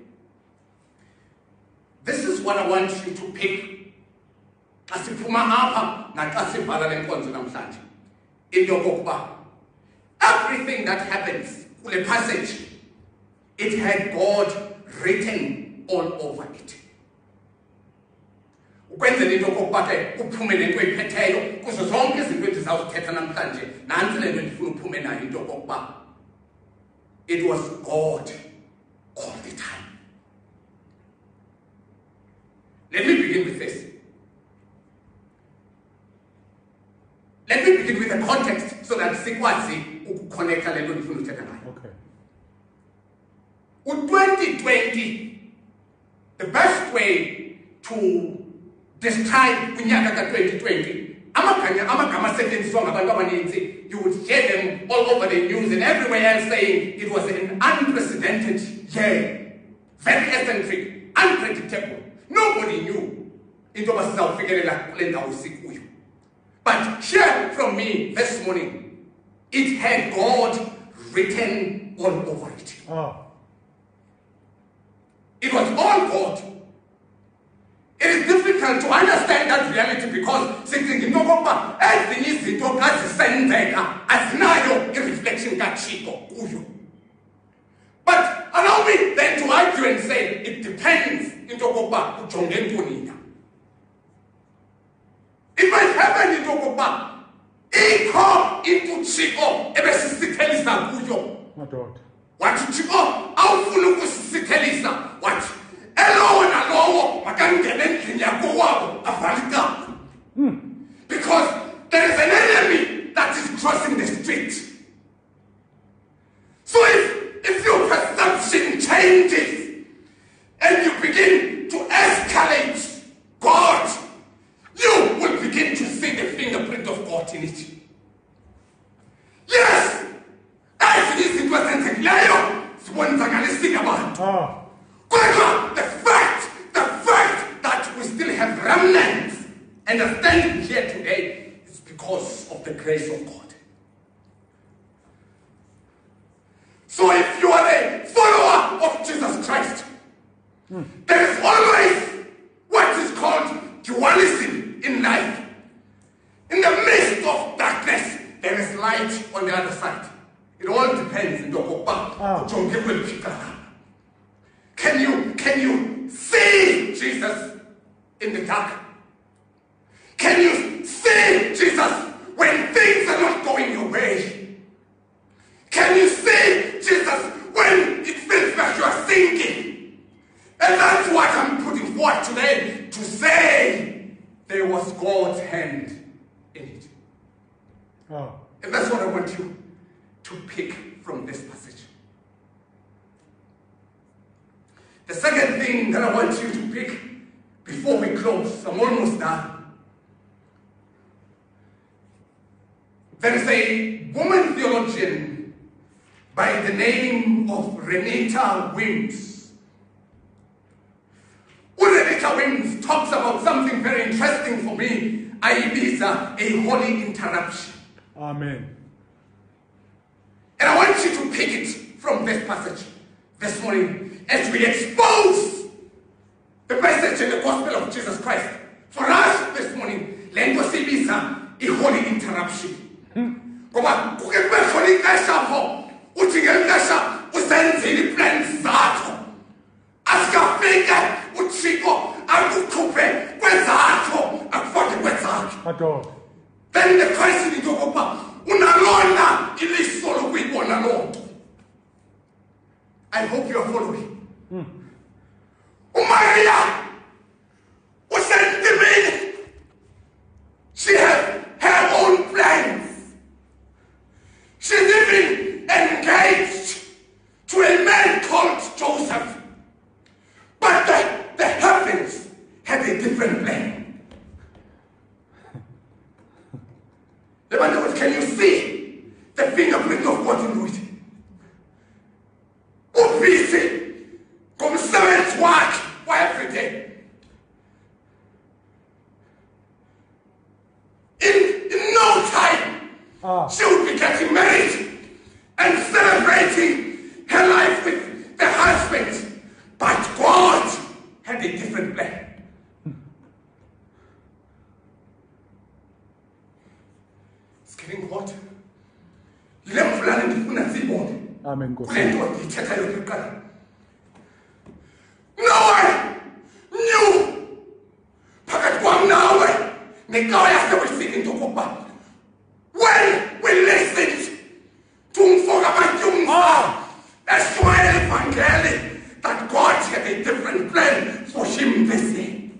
This is what I want you to pick. Xa siphuma apha naxa sivala le nkonzo namhlanje. Into yokokuba everything that happens kule passage, it had God written all over it. Ukwenzela into yokokuba ke uphume nento oyiphetheyo kuzo zonke izinto endizawuzithetha namhlanje, nantsi le nto ndifuna uphume nayo into yokokuba it was God all the time. Let me begin with this. Let me begin with the context so that sikwazi ukuconnecta le nto ndifuna uthetha ngayo. Okay. 2020, the best way to describe unyaka ka-2020, amagama asetyenziswa ngabantu abaninzi, you would hear them all over the news and everywhere else saying it was an unprecedented year, very eccentric, unpredictable. Nobody knew into yoba sizawufikelela kule ndawo sikuyo. But hear from me this morning, it had God written all over it. It was all God. It is difficult to understand that reality because sitting ngoba ezinye izinto azisenzeka azinayo ireflection kaThixo kuyo. But allow me then to argue and say it depends into yokokuba ujonge ntoni na. It might happen into yokokuba ikho into Thixo ebesisithelisa kuyo. Madoda. Wathi Thixo awufuna ukusithelisa wathi elowo nalowo makangene endlini yakowabo avale icala. Because there is an enemy that is crossing the street. So if your perception changes and you begin to escalate God, you will begin to see the fingerprint of God in it. Yes, as it is in Leyo, sibonzakalisile abantu. Kodwa the fact that we still have remnants and are standing here today is because of the grace of God. So if you are a follower of Jesus Christ, there is always what is called dualism in life. In the midst of darkness, there is light on the other side. It all depends in Can you see Jesus in the dark? Can you see Jesus when things are not going your way? Can you see Jesus when it feels like you are sinking? And that's what I'm putting forward today to say there was God's hand in it. And that's what I want you to pick from this passage. The second thing that I want you to pick before we close, I'm almost done. There is a woman theologian by the name of Renita Wims. Renita Wims talks about something very interesting for me. Ibiza, a holy interruption. Amen. And I want you to pick it from this passage this morning as we expose the message and the gospel of Jesus Christ. For us this morning, lento sibiza a holy interruption. Ngoba kuke kube khona ixesha pho uthi ngelixesha usenzile plans zakho. Asikafike uThixo akukhuphe kwezakho akufake kwezakho. Then the question is yokokuba unalona iliso lokuyibona lonke. I hope you are following. Maria was sent to me. She has her own plans. She's even engaged to a man called Joseph. But the heavens had a different plan. Can you see the fingerprint of God in it? Ubisi ngomsebenzi wakhe every day. In no time, she would be getting married and celebrating her life with the husband. But God had a different plan. It's getting hot. Amen. No one knew. When we listened to that God had a different plan for him this day.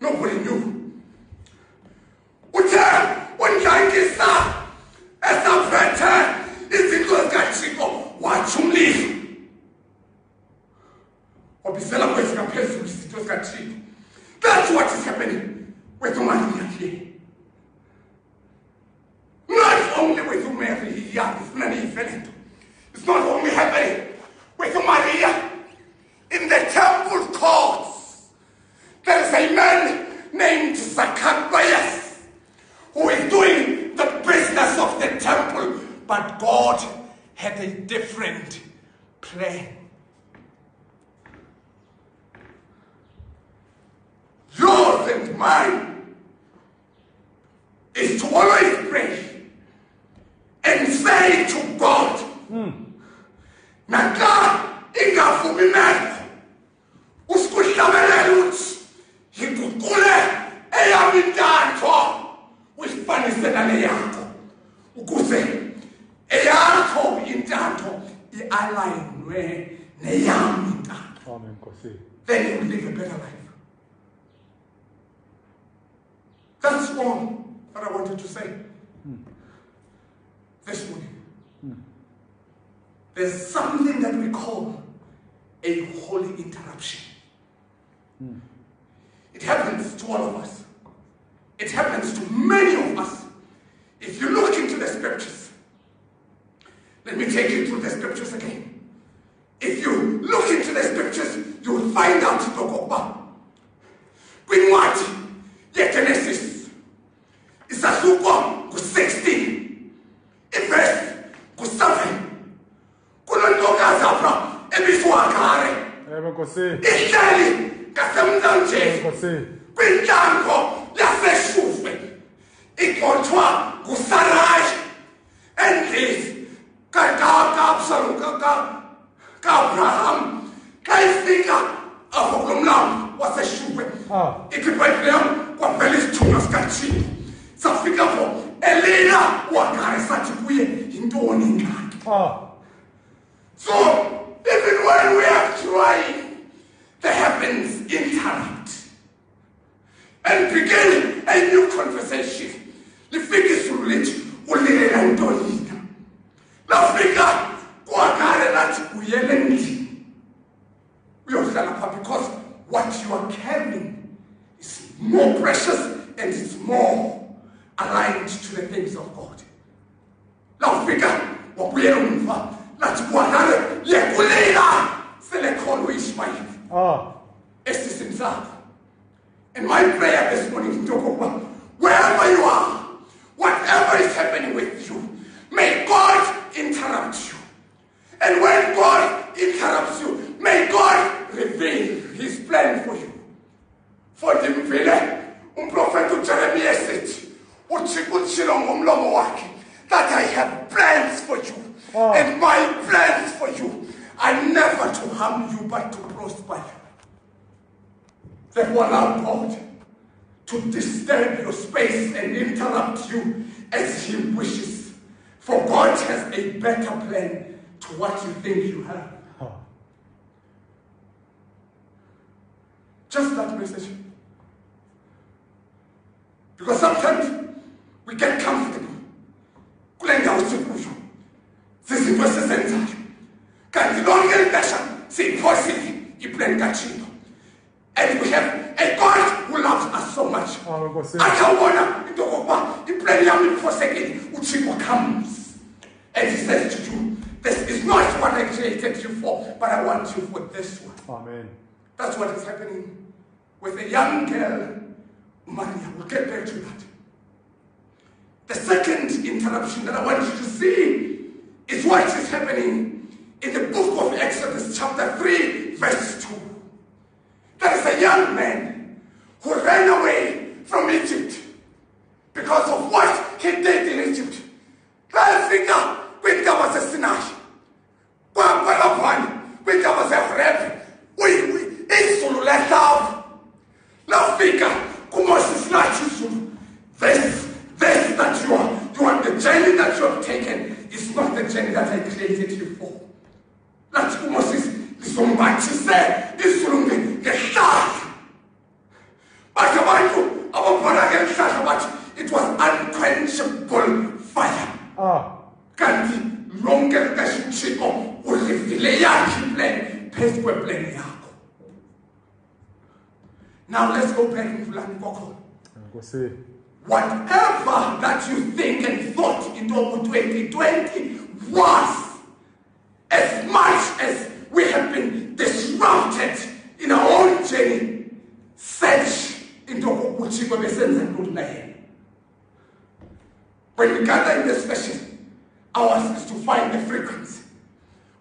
Nobody knew. That's what is happening with Maria here. Not only with Mary, it's not only happening with Maria. In the temple courts, there is a man named Zacchaeus who is doing the business of the temple, but God had a different plan. Yours and mine is to always pray and say to God, Naka ingavumi nakho usikuhlabelela uthi ngiguqule eyami intatho uyifanise nale yakho ukuze eyakho intatho i-alignwe neyami intatho. Amen, Nkosi. Then you will live a better life. That's all that I wanted to say this morning. There's something that we call a holy interruption. It happens to all of us. It happens to many of us. If you look into the scriptures, let me take you through the scriptures again. If you look into the scriptures, you will find out Genesis isahluko ku-16 iverse ku-7 kulontokazi apha ebizwa Agari ihleli ngasemntanjeni kwintlango yaseShufre igxothwa nguSarayi endlini ka-Abraham xa ifika apho kulo mlambo waseShufre ithi iBhayibhile yam kwavela isithunywa sikaThixo safika apho Elina uAgari sathi kuye yintoni ingxaki. So even when we are trying, the heavens interrupt and begin a new conversation. Lifika izulu lithi ulilela ntoni na. Lafika kuAgari lathi uyele endlini uyohlala pha because what you are carrying is more precious and it's more aligned to the things of God. Lafika wabuyela umva lathi kuAgari yekulila selekhona uIshmael. Esisini sakho. And my prayer this morning is wherever you are, whatever is happening with you, may God interrupt you. And when God interrupts you, may God reveal his plan for you. For the prophet Jeremiah said, that I have plans for you. And my plans for you are never to harm you, but to prosper you. Therefore, allow God to disturb your space and interrupt you as he wishes. For God has a better plan to what you think you have. Just that message. Because sometimes we get comfortable. Kule ndawo sikuyo. Sizinto esizenzayo. Kanti lonke ixesha siyiphosile iplan kaThixo. And we have a God who loves us so much. Akawona into yokuba iplan yami iphosekile, uThixo comes. And he says to you, this is not what I created you for, but I want you for this one. Amen. That's what is happening with a young girl, Maria. We'll get back to that. The second interruption that I want you to see is what is happening in the book of Exodus chapter 3, verse 2. There is a young man who ran away from Egypt because of what he did in Egypt. Rafika kwindaba zeSinai. Kwaphelapha kwindaba zeHoreb. Izulu lehlaba. Lafika kuMoses lathi izulu. This that you are the journey that you have taken is not the journey that I created you for. Lathi kuMoses lizombathise izulu ngehlahla. Bathi abantu ababona ngehlahla bathi it was unquenchable fire. Kanti lonke kaShithixo ulivile yakhe plan phezu kweplan yakho. Now let's go back in Fulani Koko. Whatever that you think and thought in 2020 was, as much as we have been disrupted in our own journey, search into Uthixo besenza ntoni na yena. When we gather in this session, ours is to find the frequency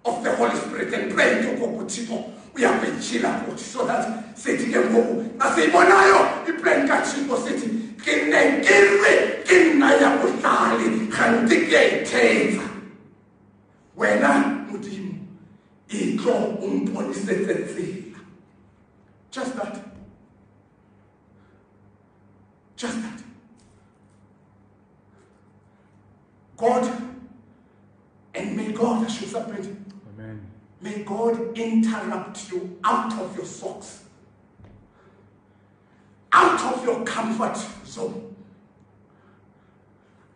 of the Holy Spirit and pray to Uthixo. We have been chilling so that city can go. I say, Bonayo, you pray Kachipo City. Kinegirwe, Kinaya Utali, Handige Teva. When I Mudim, Iko Umponisete. Just that. Just that. God, and may God, I should submit. Amen. May God interrupt you out of your socks, out of your comfort zone,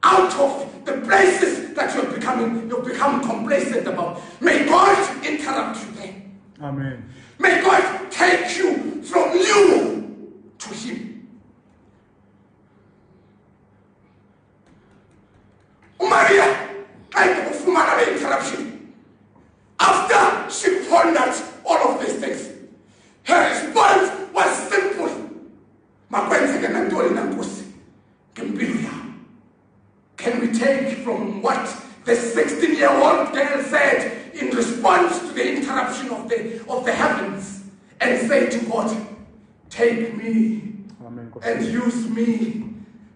out of the places that you've become complacent about. May God interrupt you there. Amen. May God take you from you to Him. Maria, like ufumana the interruption. After she pondered all of these things, her response was simple. Can we take from what the 16-year-old girl said in response to the interruption of the heavens and say to God, take me and use me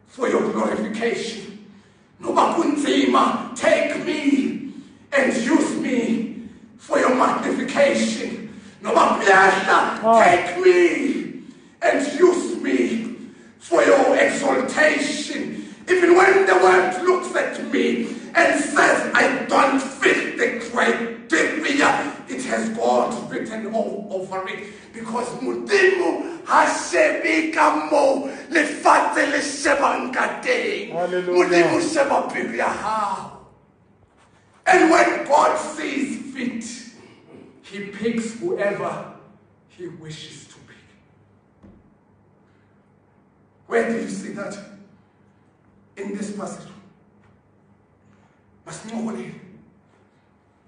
for your glorification. Noba kunzima, take me and use me for your magnification. Noba kuyehla, take me and use me for your exaltation. Even when the world looks at me and says I don't fit the criteria, it has God written all over it. Because Mudimu Hashebika Mo Lefatele Shebankate. Mudimu Shebapiria. And when God sees fit, He picks whoever He wishes to pick. Where do you see that? In this passage.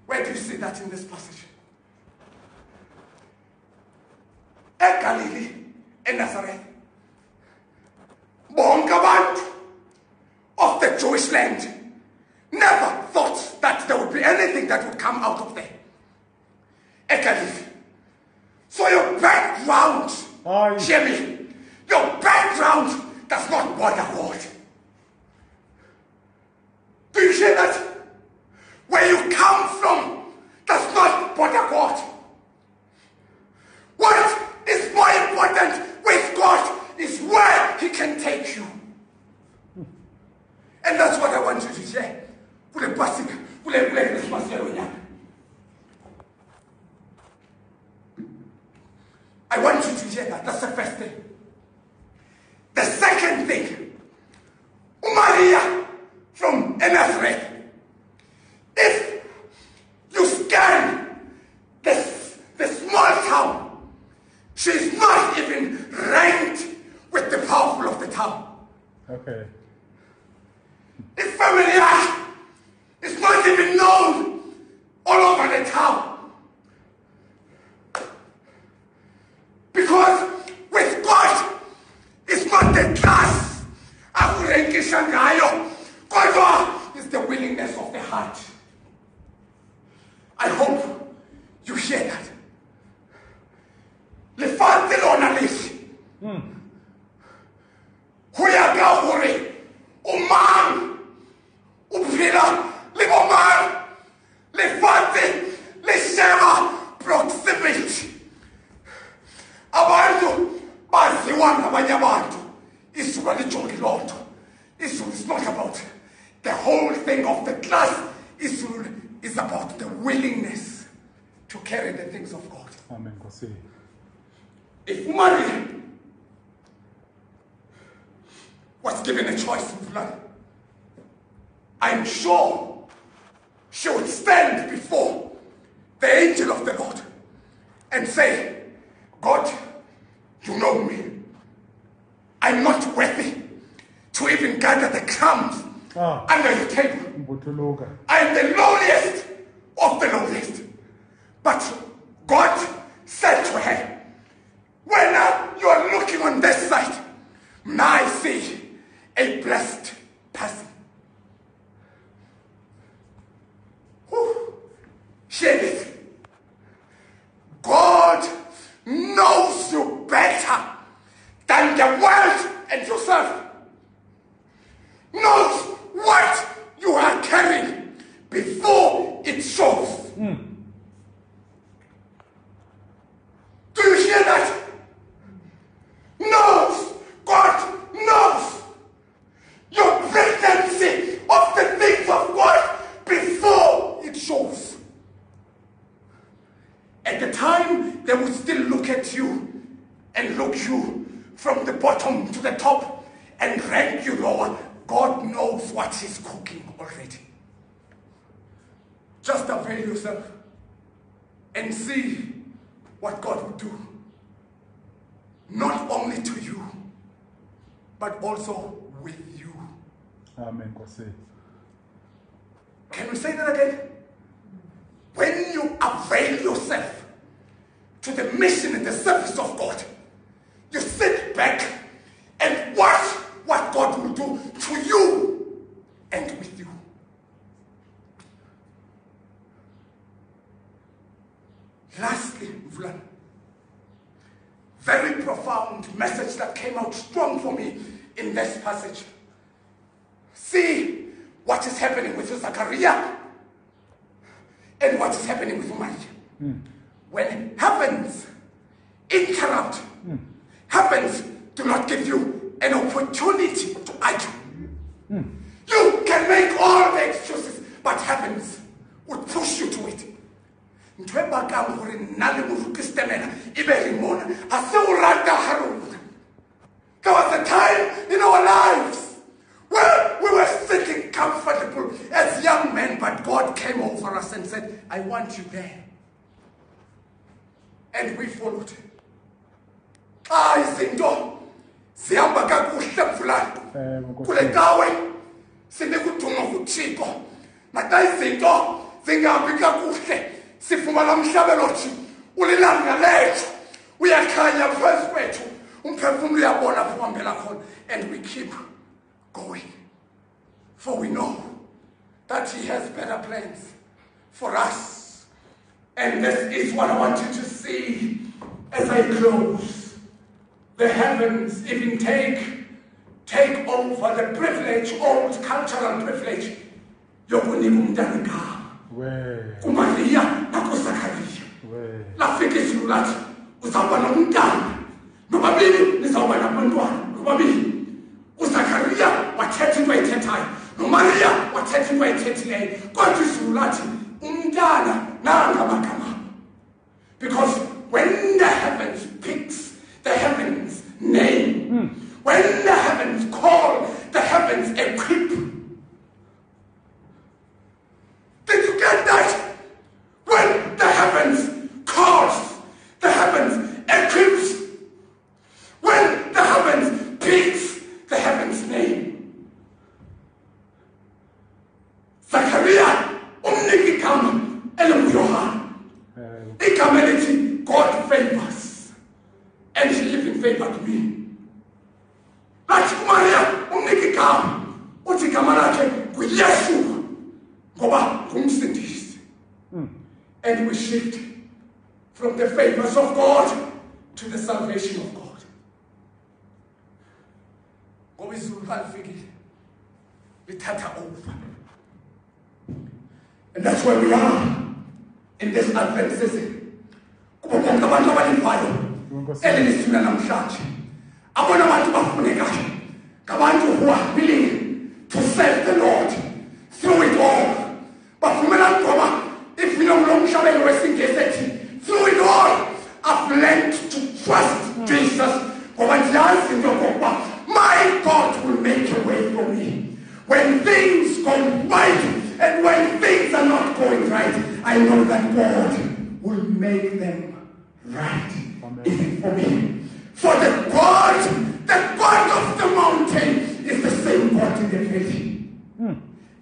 Where do you see that in this passage? Galilee and Nazareth. Bonke abantu of the Jewish land never thought that there would be anything that would come out of there. Galilee. So your background, hear me, your background does not bother God. Do you hear that? Where you come from does not bother God. What is more important with God is where He can take you. And that's what I want you to share. I want you to hear that. That's the first thing. The second thing, Maria from Nazareth. If you scan the small town, she's not even ranked with the powerful of the town. Okay. If family is not even known all over the town. Because with God, it's not the class akurenkisha ngayo, kodwa is the willingness of the heart. I hope you hear that. Lefatshe lona lesi. Ho ya ka hore o mang o phela le bo mang. Lefatshe le sheba proximity. Abantu baziwa ngabanye abantu. Isuka lijonge lonto. Issue is not about the whole thing of the class. Issue is about the willingness to carry the things of God. Amen. Kosi. If Maria was given a choice in blood, I'm sure she would stand before the angel of the Lord and say, God, you know me. I'm not worthy to even gather the crumbs under your table. I'm the lowliest of the lowliest. But God said to her, when you are looking on this side, now I see a blessed person. Hear this. God knows you better than the world and yourself. Knows what you are carrying before it shows. Do you hear that? Knows. God knows your pregnancy of the things of God before it shows. At the time, they would still look at you and look you from the bottom to the top and rank you lower. God knows what He's cooking already. Just avail yourself and see what God will do. Not only to you, but also with you. Amen. Kosi. Can we say that again? When you avail yourself to the mission and the service of God, you sit back and watch what God will do to you and with you. Lastly, Mvulana, very profound message that came out strong for me in this passage. See what is happening with Zachariah and what is happening with Maria. When heavens interrupt, heavens do not give you an opportunity to argue. You can make all the excuses, but heavens would push you to it. There was a time in our lives where we were sitting comfortable as young men, but God came over us and said, I want you there. And we followed. Izinto zihamba kakuhle Mvulana. Kule ndawo sinekuduma kuThixo. Mata izinto zingahambi kakuhle sifumana umhlabelo othi ulilanga lethu uyakhanya phezu kwethu umphefumulo uyabona kuhambela khona, and we keep going, for we know that He has better plans for us. And this is what I want you to see as I close. The heavens even take over the privilege, old cultural privilege, yokunika umntana igama. KuMaria nakuZachariah. Lafika izulu lathi uzawuba nomntana. Nobabili nizawuba nabantwana. Nobabili. uZachariah wathetha into ayithethayo. NoMaria wathetha into ayithethileyo. Kodwa izulu lathi umntana nanga amagama. Because when the heavens picked the heavens name. When the heavens call, the heavens equip. Did you get that? When the heavens calls, the heavens equips. When the heavens picks, the heavens name. Zachariah, umniki igama elinguYohana. Igama elithi God favors, and He even favored me. Lathi kuMaria umniki igama, uthi igama lakhe nguYeshua ngoba ngumsindisi. And we shift from the favors of God to the salvation of God. Ngoba izulu kalifikile lithatha over. And that's where we are in this Advent season. Kuba bonke abantu abalimvayo elilisula namhlanje abona abantu bafunekayo ngabantu who are willing to serve the Lord through it all. Bafumela ngoba if you know lomshabelo wesingesi ethi through it all I've learned to trust Jesus. Ngoba ndiyazi into yokokuba my God will make a way for me. When things go right and when things are not going right, I know that God will make them right. Even for me. For the God of the mountain is the same God in the valley.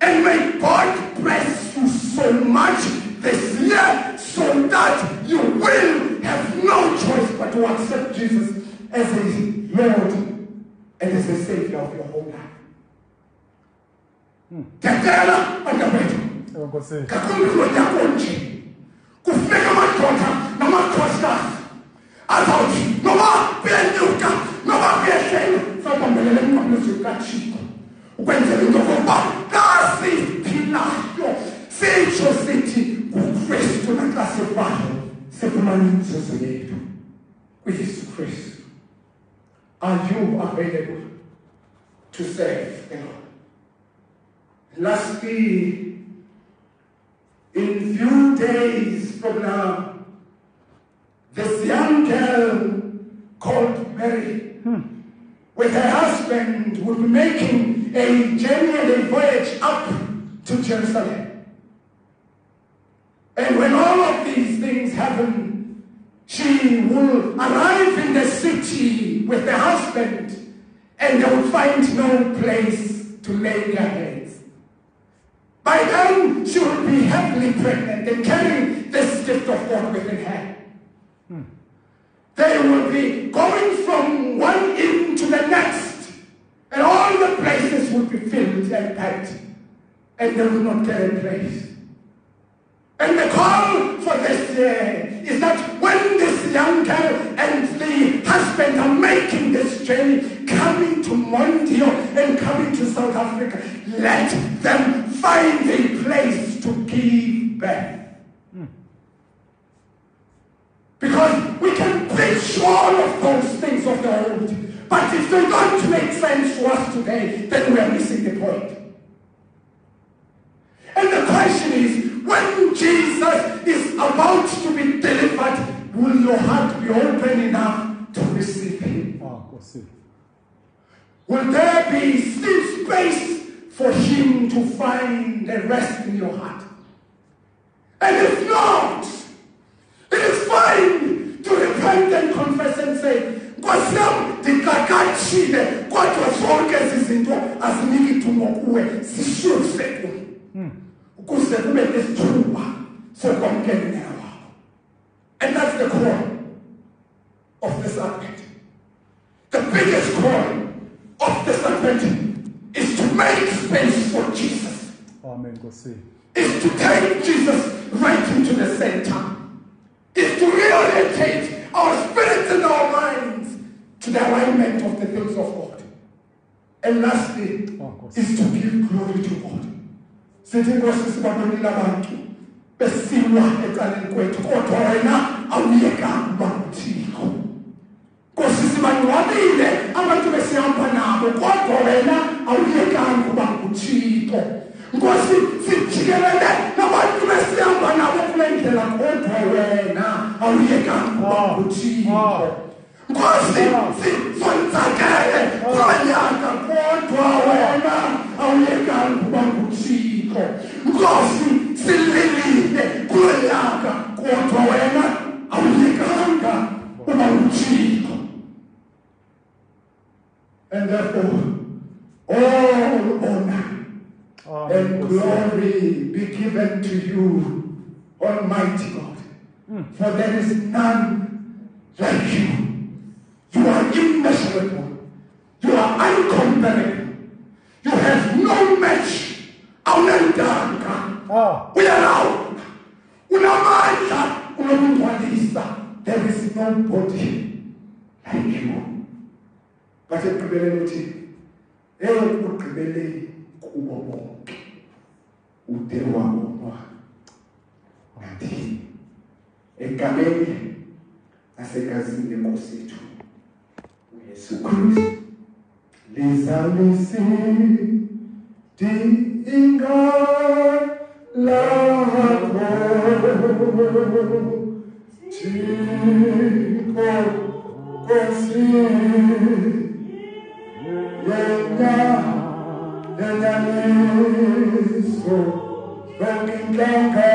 And may God bless you so much this year so that you will have no choice but to accept Jesus as a Lord and as a Savior of your whole life. Kakela bandabethu kakhulu yakho nje kufika amadoda namakhosikazi azawuthi noma kuyenyuka noma kuyehlela sabambelele emnqamlezweni kaThixo ukwenzela into yokuba xa siphilayo sitsho sithi nguKristu naxa sifayo sifumana inzuzo yethu kuYesu Kristu. Are you available to serve the Lord? Lastly, in few days from now, this young girl called Mary, with her husband, will be making a journey, a voyage up to Jerusalem. And when all of these things happen, she will arrive in the city with the husband, and they will find no place to lay their heads. By then, she will be happily pregnant and carrying this gift of God within her. They will be going from one inn to the next, and all the places will be filled and packed, and they will not get a place. And the call for this year is that when this young girl and the husband are making this journey, coming to Mondio and coming to South Africa, let them find a place to give birth. Because we can preach all of those things of the old, but if they don't make sense to us today, then we are missing the point. And the question is, when Jesus is about to be delivered, will your heart be open enough to receive him? Will there be still space for him to find a rest in your heart? And if not, it is fine to repent and confess and say, Nkosi yami ndikakatshile kodwa zonke ezi zinto aziniki ithuba kuwe zishuse kuwe ukuze kube nesithuba sokwamkela wakho. And that's the core of this Advent. The biggest core of this Advent is to make space for Jesus. Amen. Nkosi. Is to take Jesus right into the center. Is to reorientate our spirits and our minds to the alignment of the things of God. And lastly, is to give glory to God. Sithi Nkosi sibabonile abantu besilwa ecaleni kwethu kodwa wena awuyekanga ukuba nguThixo. Nkosi sibanqabile abantu besihamba nabo kodwa wena awuyekanga ukuba nguThixo. Nkosi sijikelele nabantu besihamba nabo kule ndlela kodwa wena awuyekanga ukuba nguThixo. Nkosi sizonzakele kulonyaka kodwa wena awuyekanga ukuba nguThixo. Nkosi sililile kulonyaka kodwa wena awuyekanga ukuba nguThixo. And therefore all honor and glory be given to you, Almighty God. For there is none like you. You are immeasurable. You are uncomparable. You have no match. There is nobody like you. But ekugqibeleni kubo bonke ude wabonwa nathi egameni nasegazini lenkosi yethu uYesu Kristu lizalisi lakho Thixo Nkosi Yenyaniso Zonkinhlanga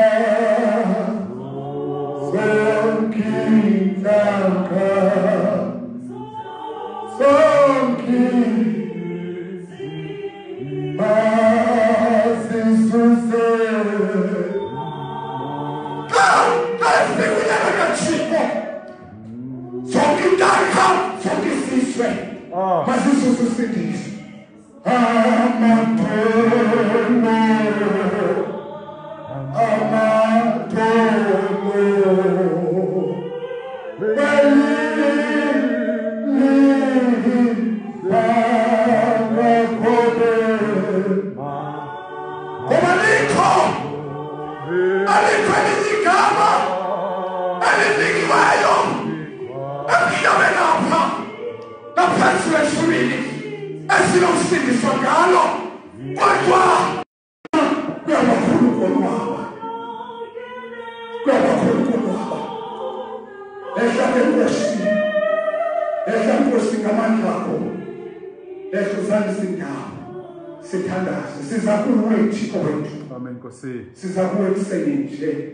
sizakuwe kuseninje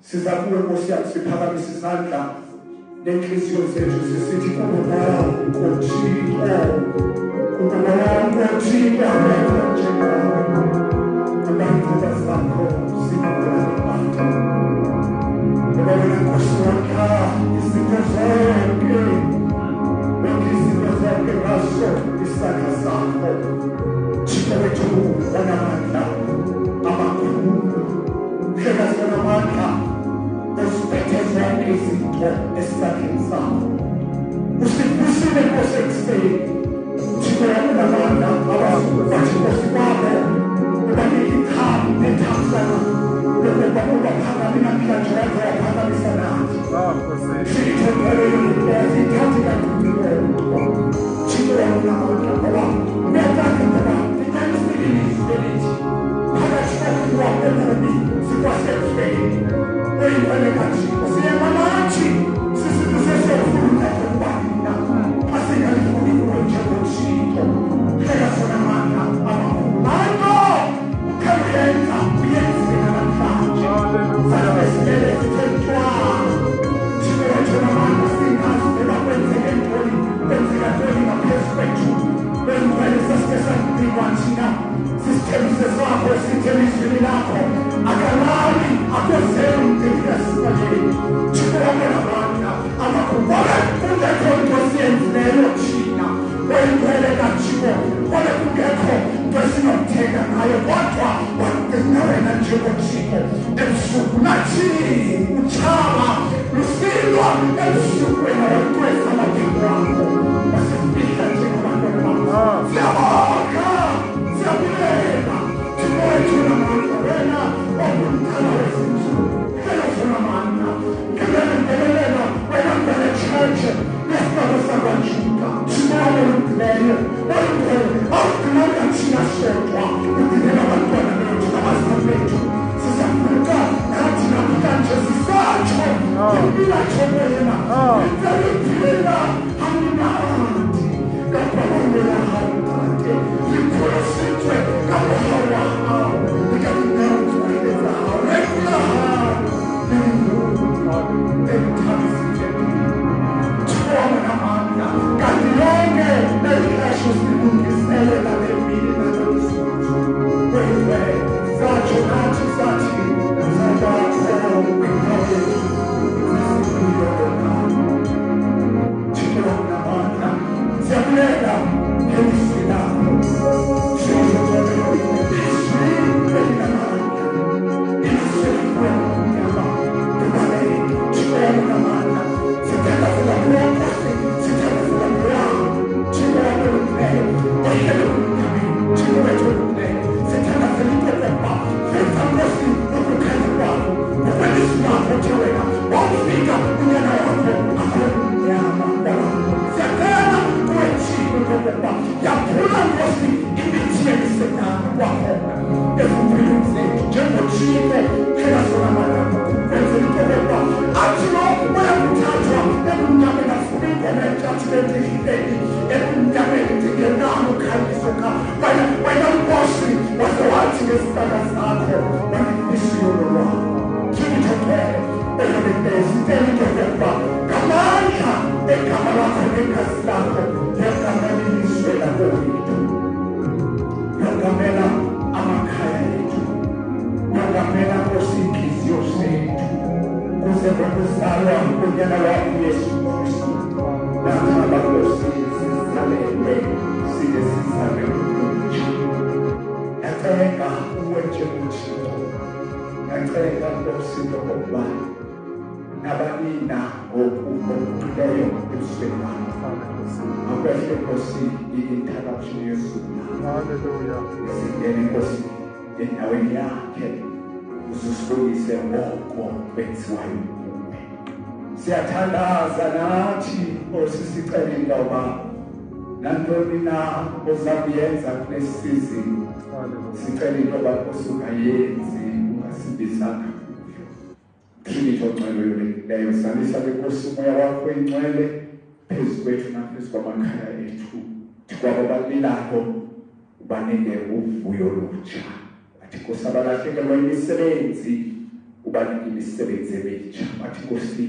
sizakuwe Nkosi yami siphakamise isandla nenhliziyo zethu sisithi kuba uNkothixo abantu basakho sikubantu ngoba wena Nkosi wakha izinto zonke ngaso isandla sakho Thixo wethu onamandla Amandla usiphethe izinto esakeni sakho usibusile Nkosi ekuseni Thixo onamandla abathi Nkosi wakho ubani ikhamu nethamsanqa lokuba ungaphakamisa namhlanje waphakamisa nathi Thixo sithathe kanti Thixo onamandla ngoba uyakwazi ngoba inanisikilizi phakathi kwakho emkhumbi sikwasekuhleni oyinfanekathi siyamanathi sisifuna ukubana asingalifuni njengothixo phela sona amandla amakhulu lanto ukhenza uyenzeka namhlanje sabesilele sithethwa thina amandla singazi noma kwenzeke ntoni kwenzeka ntoni ngaphezu kwethu bengivele sasikesandiwa thina sisithembise sakho sithembisweni lakho akalali akwenzela umntekasipaleni thina amandla amakhulu kungekho into siyenzileyo thina wenzele kathixo kole kungekho into esinokuthenga ngayo kodwa wawena njengothixo ebusuku nathi utshaba lusilwa ebusuku wena waqwesa amaphiko akho wasifihla njengabantwana bakho siyabonga siyabulela thixo wethu namandla wena ongumdala wezinsuku phela sona amandla ngebelela wena mbele church nesibalo sakwajuda thina olungileyo awugcinanga thina sodwa ugcinela abantwana bethu nabazali bethu sizavuka nathi namhlanje sisatsho impilo wena Thixo wethu olungileyo, sithandazela into yokokuba senza Nkosi ukukhanya kwakho, ukwelizwi lakho Thixo wena, wawufika unyana wakho akho mnyama kwakho. Siyacela kuwe Thixo okokuba yaphula Nkosi imithi yemisenyana kwakhona ezimpilweni zethu njengoThixo phela sona malanga kwenzela into yokokuba athi lo uyakuthathwa ebumnyameni afuna ingoma ejudgment ehleli ebumnyameni ndingenalo ukhanyiso ka wena Nkosi wase wathi ngesitaka sakho wanifisiyolo lwakho Thixo phela sicela into yokokuba ngamandla egama lakho negazi lakho yagamela ilizwe lakowethu, yagamela amakhaya ethu, yagamela Nkosi inhliziyo zethu kuze ngokuzalwa kunyana wakho Yesu Kristu nathaba Nkosi sizalelwe sike sizalelwe kutsha. Yacela uwe njengoThixo, yacela Nkosi okokuba nabanina okuqhileyo ebusweni bakho akwehle Nkosi i-interruption yezulu. Hallelujah. Singene Nkosi endaweni yakhe uzusibuyise oko kwenziwayo kuwe. Siyathandaza nathi Nkosi sicela intoba nantoni na ozakuyenza kulesi sizini, sicela intoba Nkosi ungayenzi ungasibizanga kuyo. Thixo ongcwele samisa Nkosi umoya wakho ingcwele phezu kwethu naphezu kwamakhaya ethu, kwabo balilayo ubanike uvuyo olutsha. Athi Nkosi abalahlekelwa imisebenzi ubanike imisebenzi emitsha. Athi Nkosi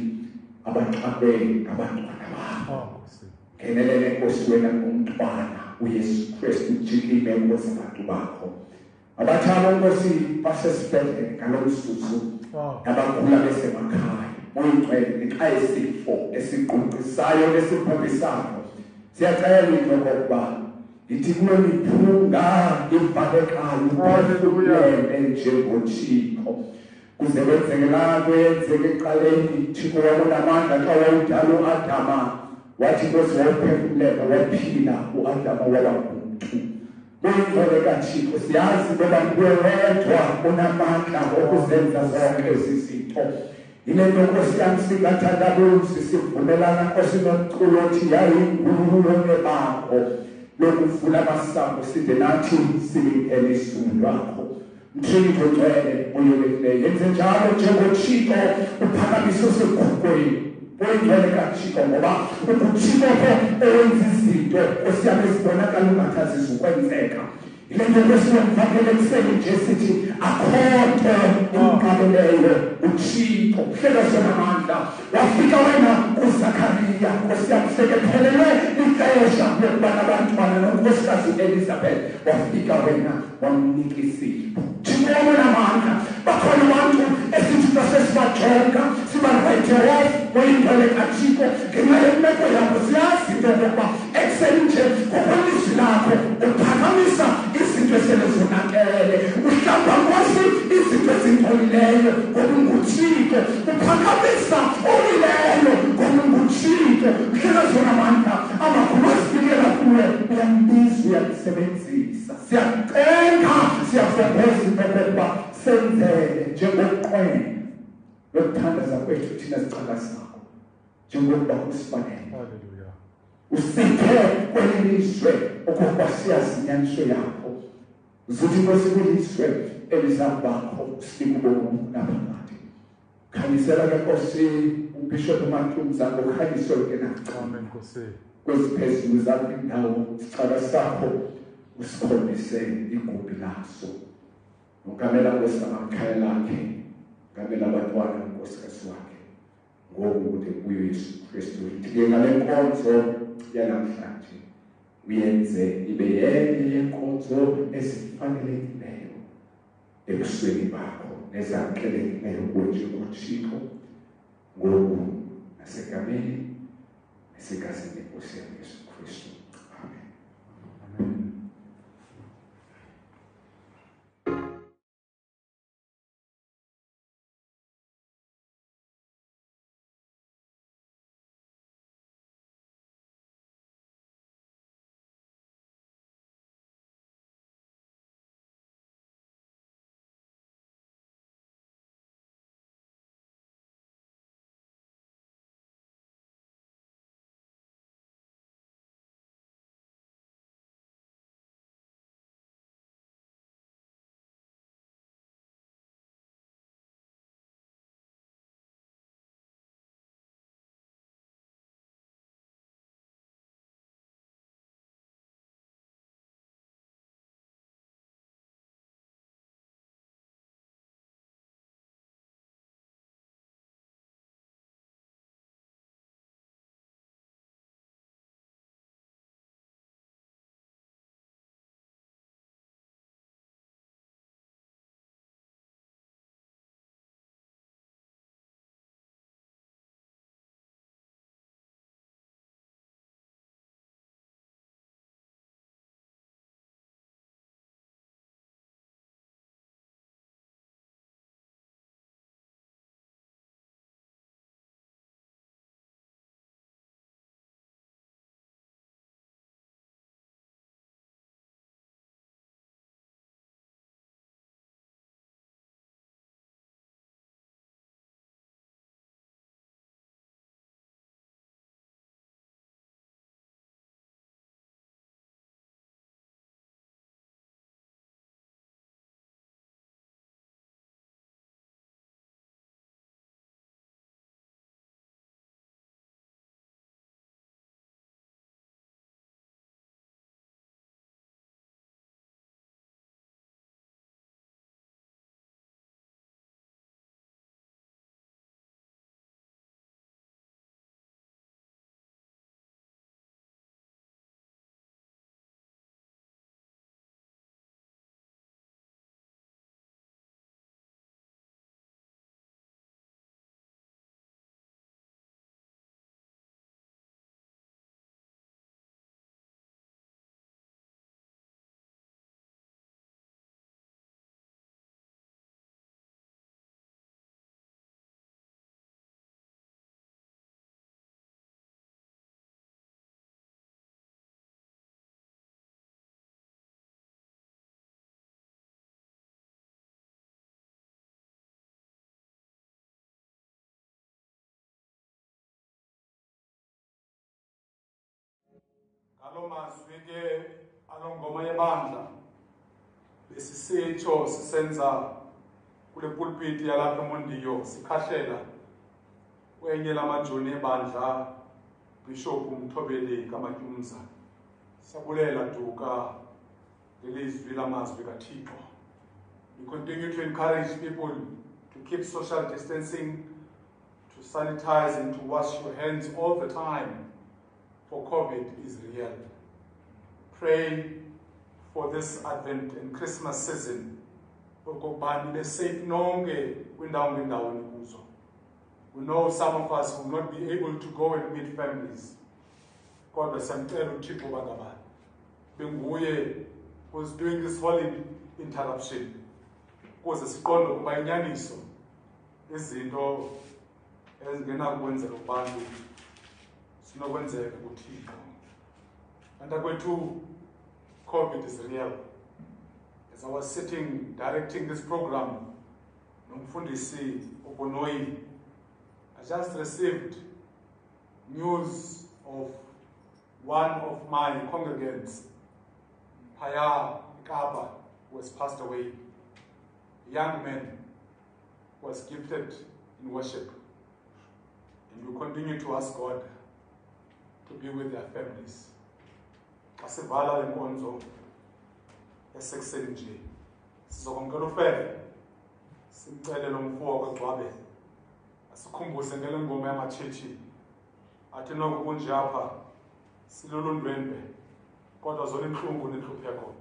abanqabe abantwana bakho ngenelele Nkosi wena ngumntwana uYesu Kristu ujikile Nkosi abantu bakho abathanda Nkosi basesibhedlela ngalomzuzu abagula besemakhaya uyingcwele ngenxa yesifo esiqunqisayo lesibhubhisayo. Siyacela into yokokuba ithi kuwe miphunga ivalekayo uphefumlele njengoThixo kuze kwenzekela kwenzeke ekuqaleni. Thixo wakunamandla xa wawudala u-Adama wathi Nkosi wawuphefumlela waphila u-Adama waba ngumuntu. Uyingcwele kaThixo siyazi ngoba nguwe wedwa unamandla okuzenza zonke ezi zinto. Ile nto Nkosi yami singathandabuzi sivumelana Nkosi nomculo othi yayingululo nebakho lokuvula amasango side nathi silingene izulu lwakho. Thixo ongcwele uyolekileyo yenze njalo njengoThixo uphakamise usekhukhweni. Uyingcwele kaThixo ngoba uThixo owenza izinto Nkosi yami ezibonakala ungathi zizokwenzeka. Ile nto Nkosi yamfakele ekuseni nje sithi akhothe inqabeleyo uThixo hlelo sonamandla wafika wena kuZakhariya Nkosi yamsekephelele ixesha lokuba nabantwana nonkosikazi Elizabeth wafika wena wamnika isipho. Thixo wonamandla bakhona abantu esithi sasibajonga sibalayithe uyingcwele kaThixo ngenxa yemeko yabo siyazi into yokuba ekuseni nje ngokwelizwi lakho uphakamisa izinto eselezonakele uhlamba Nkosi izinto ezingcolileyo ngoba unguThixo uphakamisa owileyo ngoba unguThixo hlelo zonamandla amakhulu asifikela kuwe uyambiza uyamsebenzisa. Siyacela siyafongeza into yokuba senzele njengokuqwela lokuthandaza kwethu thina sicala sakho njengokuba kusifanele. Hallelujah. Usiphe kwelizwe okokuba siyazi inyaniso yakho zuthi Nkosi kulizwe elizakubakho sibike ubomi naphakade. Khanyisela ke Nkosi uBishop uMathunzana ukhanyiswe ke nathi. Amen Nkosi. Kweziphezulu zakho indawo sicala sakho usikhombise igumbi laso. Ukamela Nkosi amakhaya lakhe, ukamela abantwana unkosikazi wakhe ngokude kuyo Yesu Kristu. Ithi ngale nkonzo yanamhlanje uyenze ibe yenye yenkonzo ezifanelekileyo ebusweni bakho nezamkelekileyo kuwe njengoThixo ngoku nasegameni nesigazini lenkosi Yesu Kristu. mazwi ke alongoma yebandla besisitsho sisenza kule pulpit yalapha eMondiyo sikhahlela kwenye lamajoni ebandla Bishop Mthobeli Kamatyumza sabulela duka lelizwi lamazwi kaThixo. We continue to encourage people to keep social distancing, to sanitize and to wash your hands all the time, for COVID is real. Pray for this Advent and Christmas season. Ukubani be safe nonke kwindawo ngendawo nikuzo. We know some of us will not be able to go and meet families. Kodwa siyamcela uThixo bangabani. Benguye who's doing this whole interruption. Kuze siqonde ukuba inyaniso izinto ezingena kwenzeka kubantu sinokwenzeka kuThixo. Antakwethu COVID is real. As I was sitting directing this program, nomfundisi Obonoyi, I just received news of one of my congregants, Paya Kapa, who has passed away. A young man was gifted in worship. And we continue to ask God to be with their families. Asivala lenkonzo esekuseni nje. Sizokwamkela ufele. Simcele lo mfo kwagcwabe. Asikhumbuze ngale ngoma yamatshetshi. Athi noko kunje apha silolundwendwe. Kodwa zona inhlungu nenhlupheko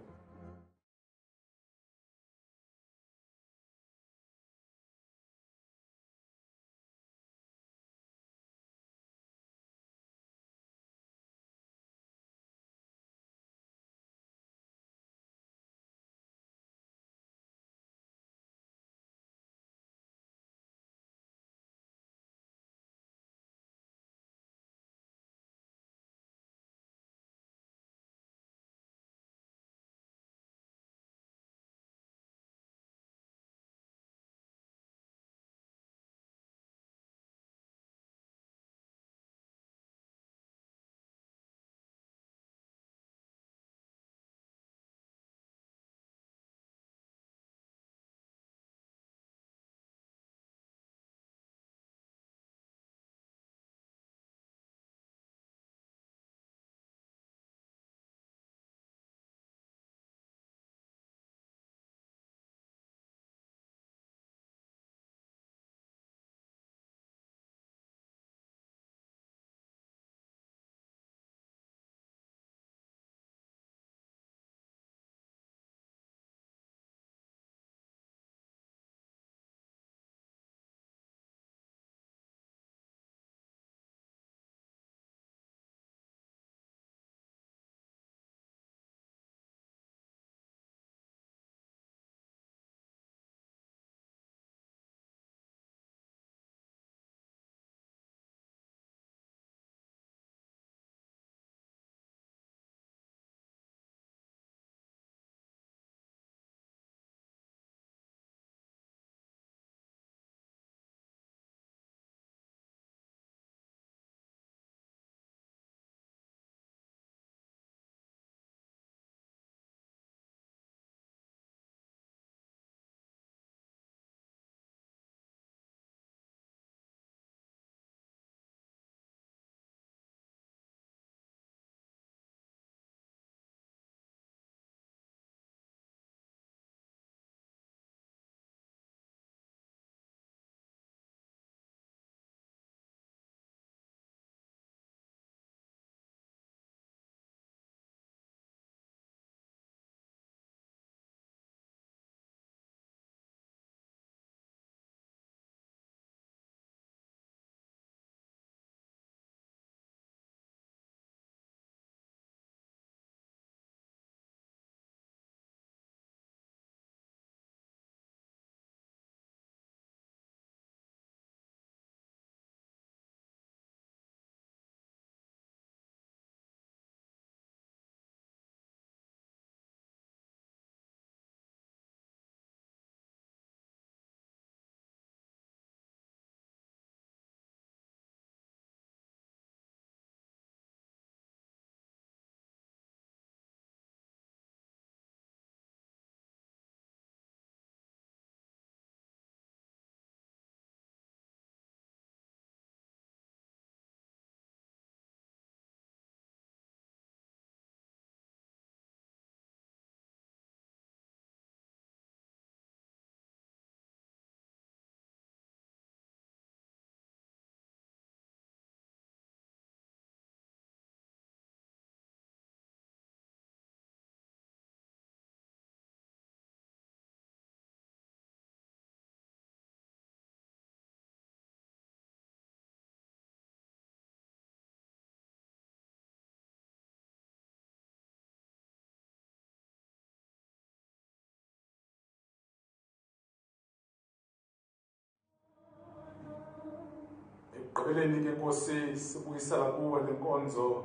ekugqibeleni ke Nkosi sibuyisela kuwe le nkonzo.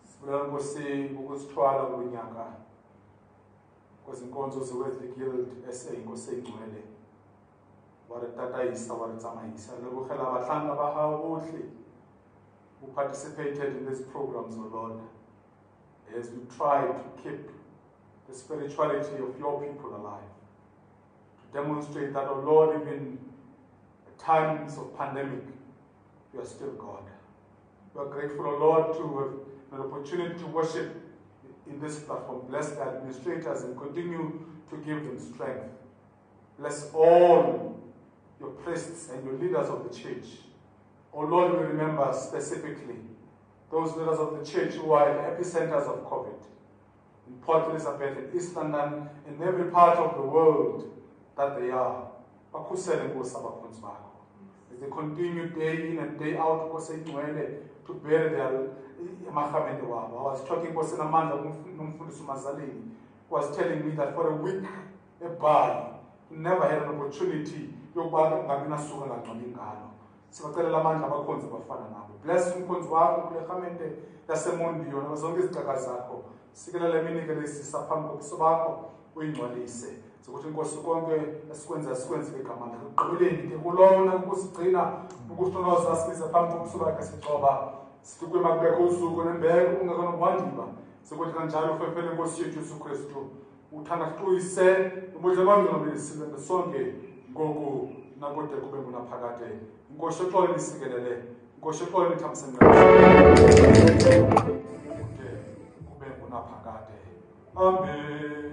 Sibulela Nkosi ukusithwala kunyaka. Nkosi inkonzo zeWesley Guild SA Nkosi engcwele. Wa re tataisa wa re tsamaisa le bogela batlanga ba hao bohle who participated in these programs, O Lord, as we try to keep the spirituality of your people alive. To demonstrate that, O Lord, even at times of pandemic, you are still God. We are grateful, O Lord, to have an opportunity to worship in this platform. Bless the administrators and continue to give them strength. Bless all your priests and your leaders of the church. Oh Lord, we remember specifically those leaders of the church who are at the epicenters of COVID, in Port Elizabeth, in East London, in every part of the world that they are. As they continue day in and day out to bear their mahamende wabo. I was talking to Senamanda Mfundisi Mazalini, who was telling me that for a week, a bar, he never had an opportunity to bless umkhonzi wakho kule khamente yaseMondiyo zonke izigaba zakho. Sikelela mini ke lesisa phambi kobuso bakho uyingcwalise. Sokuthi Nkosi konke esikwenza sikwenze ngegama lakho. Ugqibeleni ke kulona ukusigcina ukuhlonoza sibiza phambi kobuso bakho sigcoba. Situkwe makubekho usuku nembeko ungekho nokwandiba. Sokuthi kanjalo ufefele Nkosi yethu Yesu Kristu. Uthanda kuxuyise ubudlelwane nobesilwe sonke ngoku nakude kube ngunaphakade. Inkosi uxolo nisikelele. Inkosi uxolo nithamsanqele. Kude kube ngunaphakade. Amen.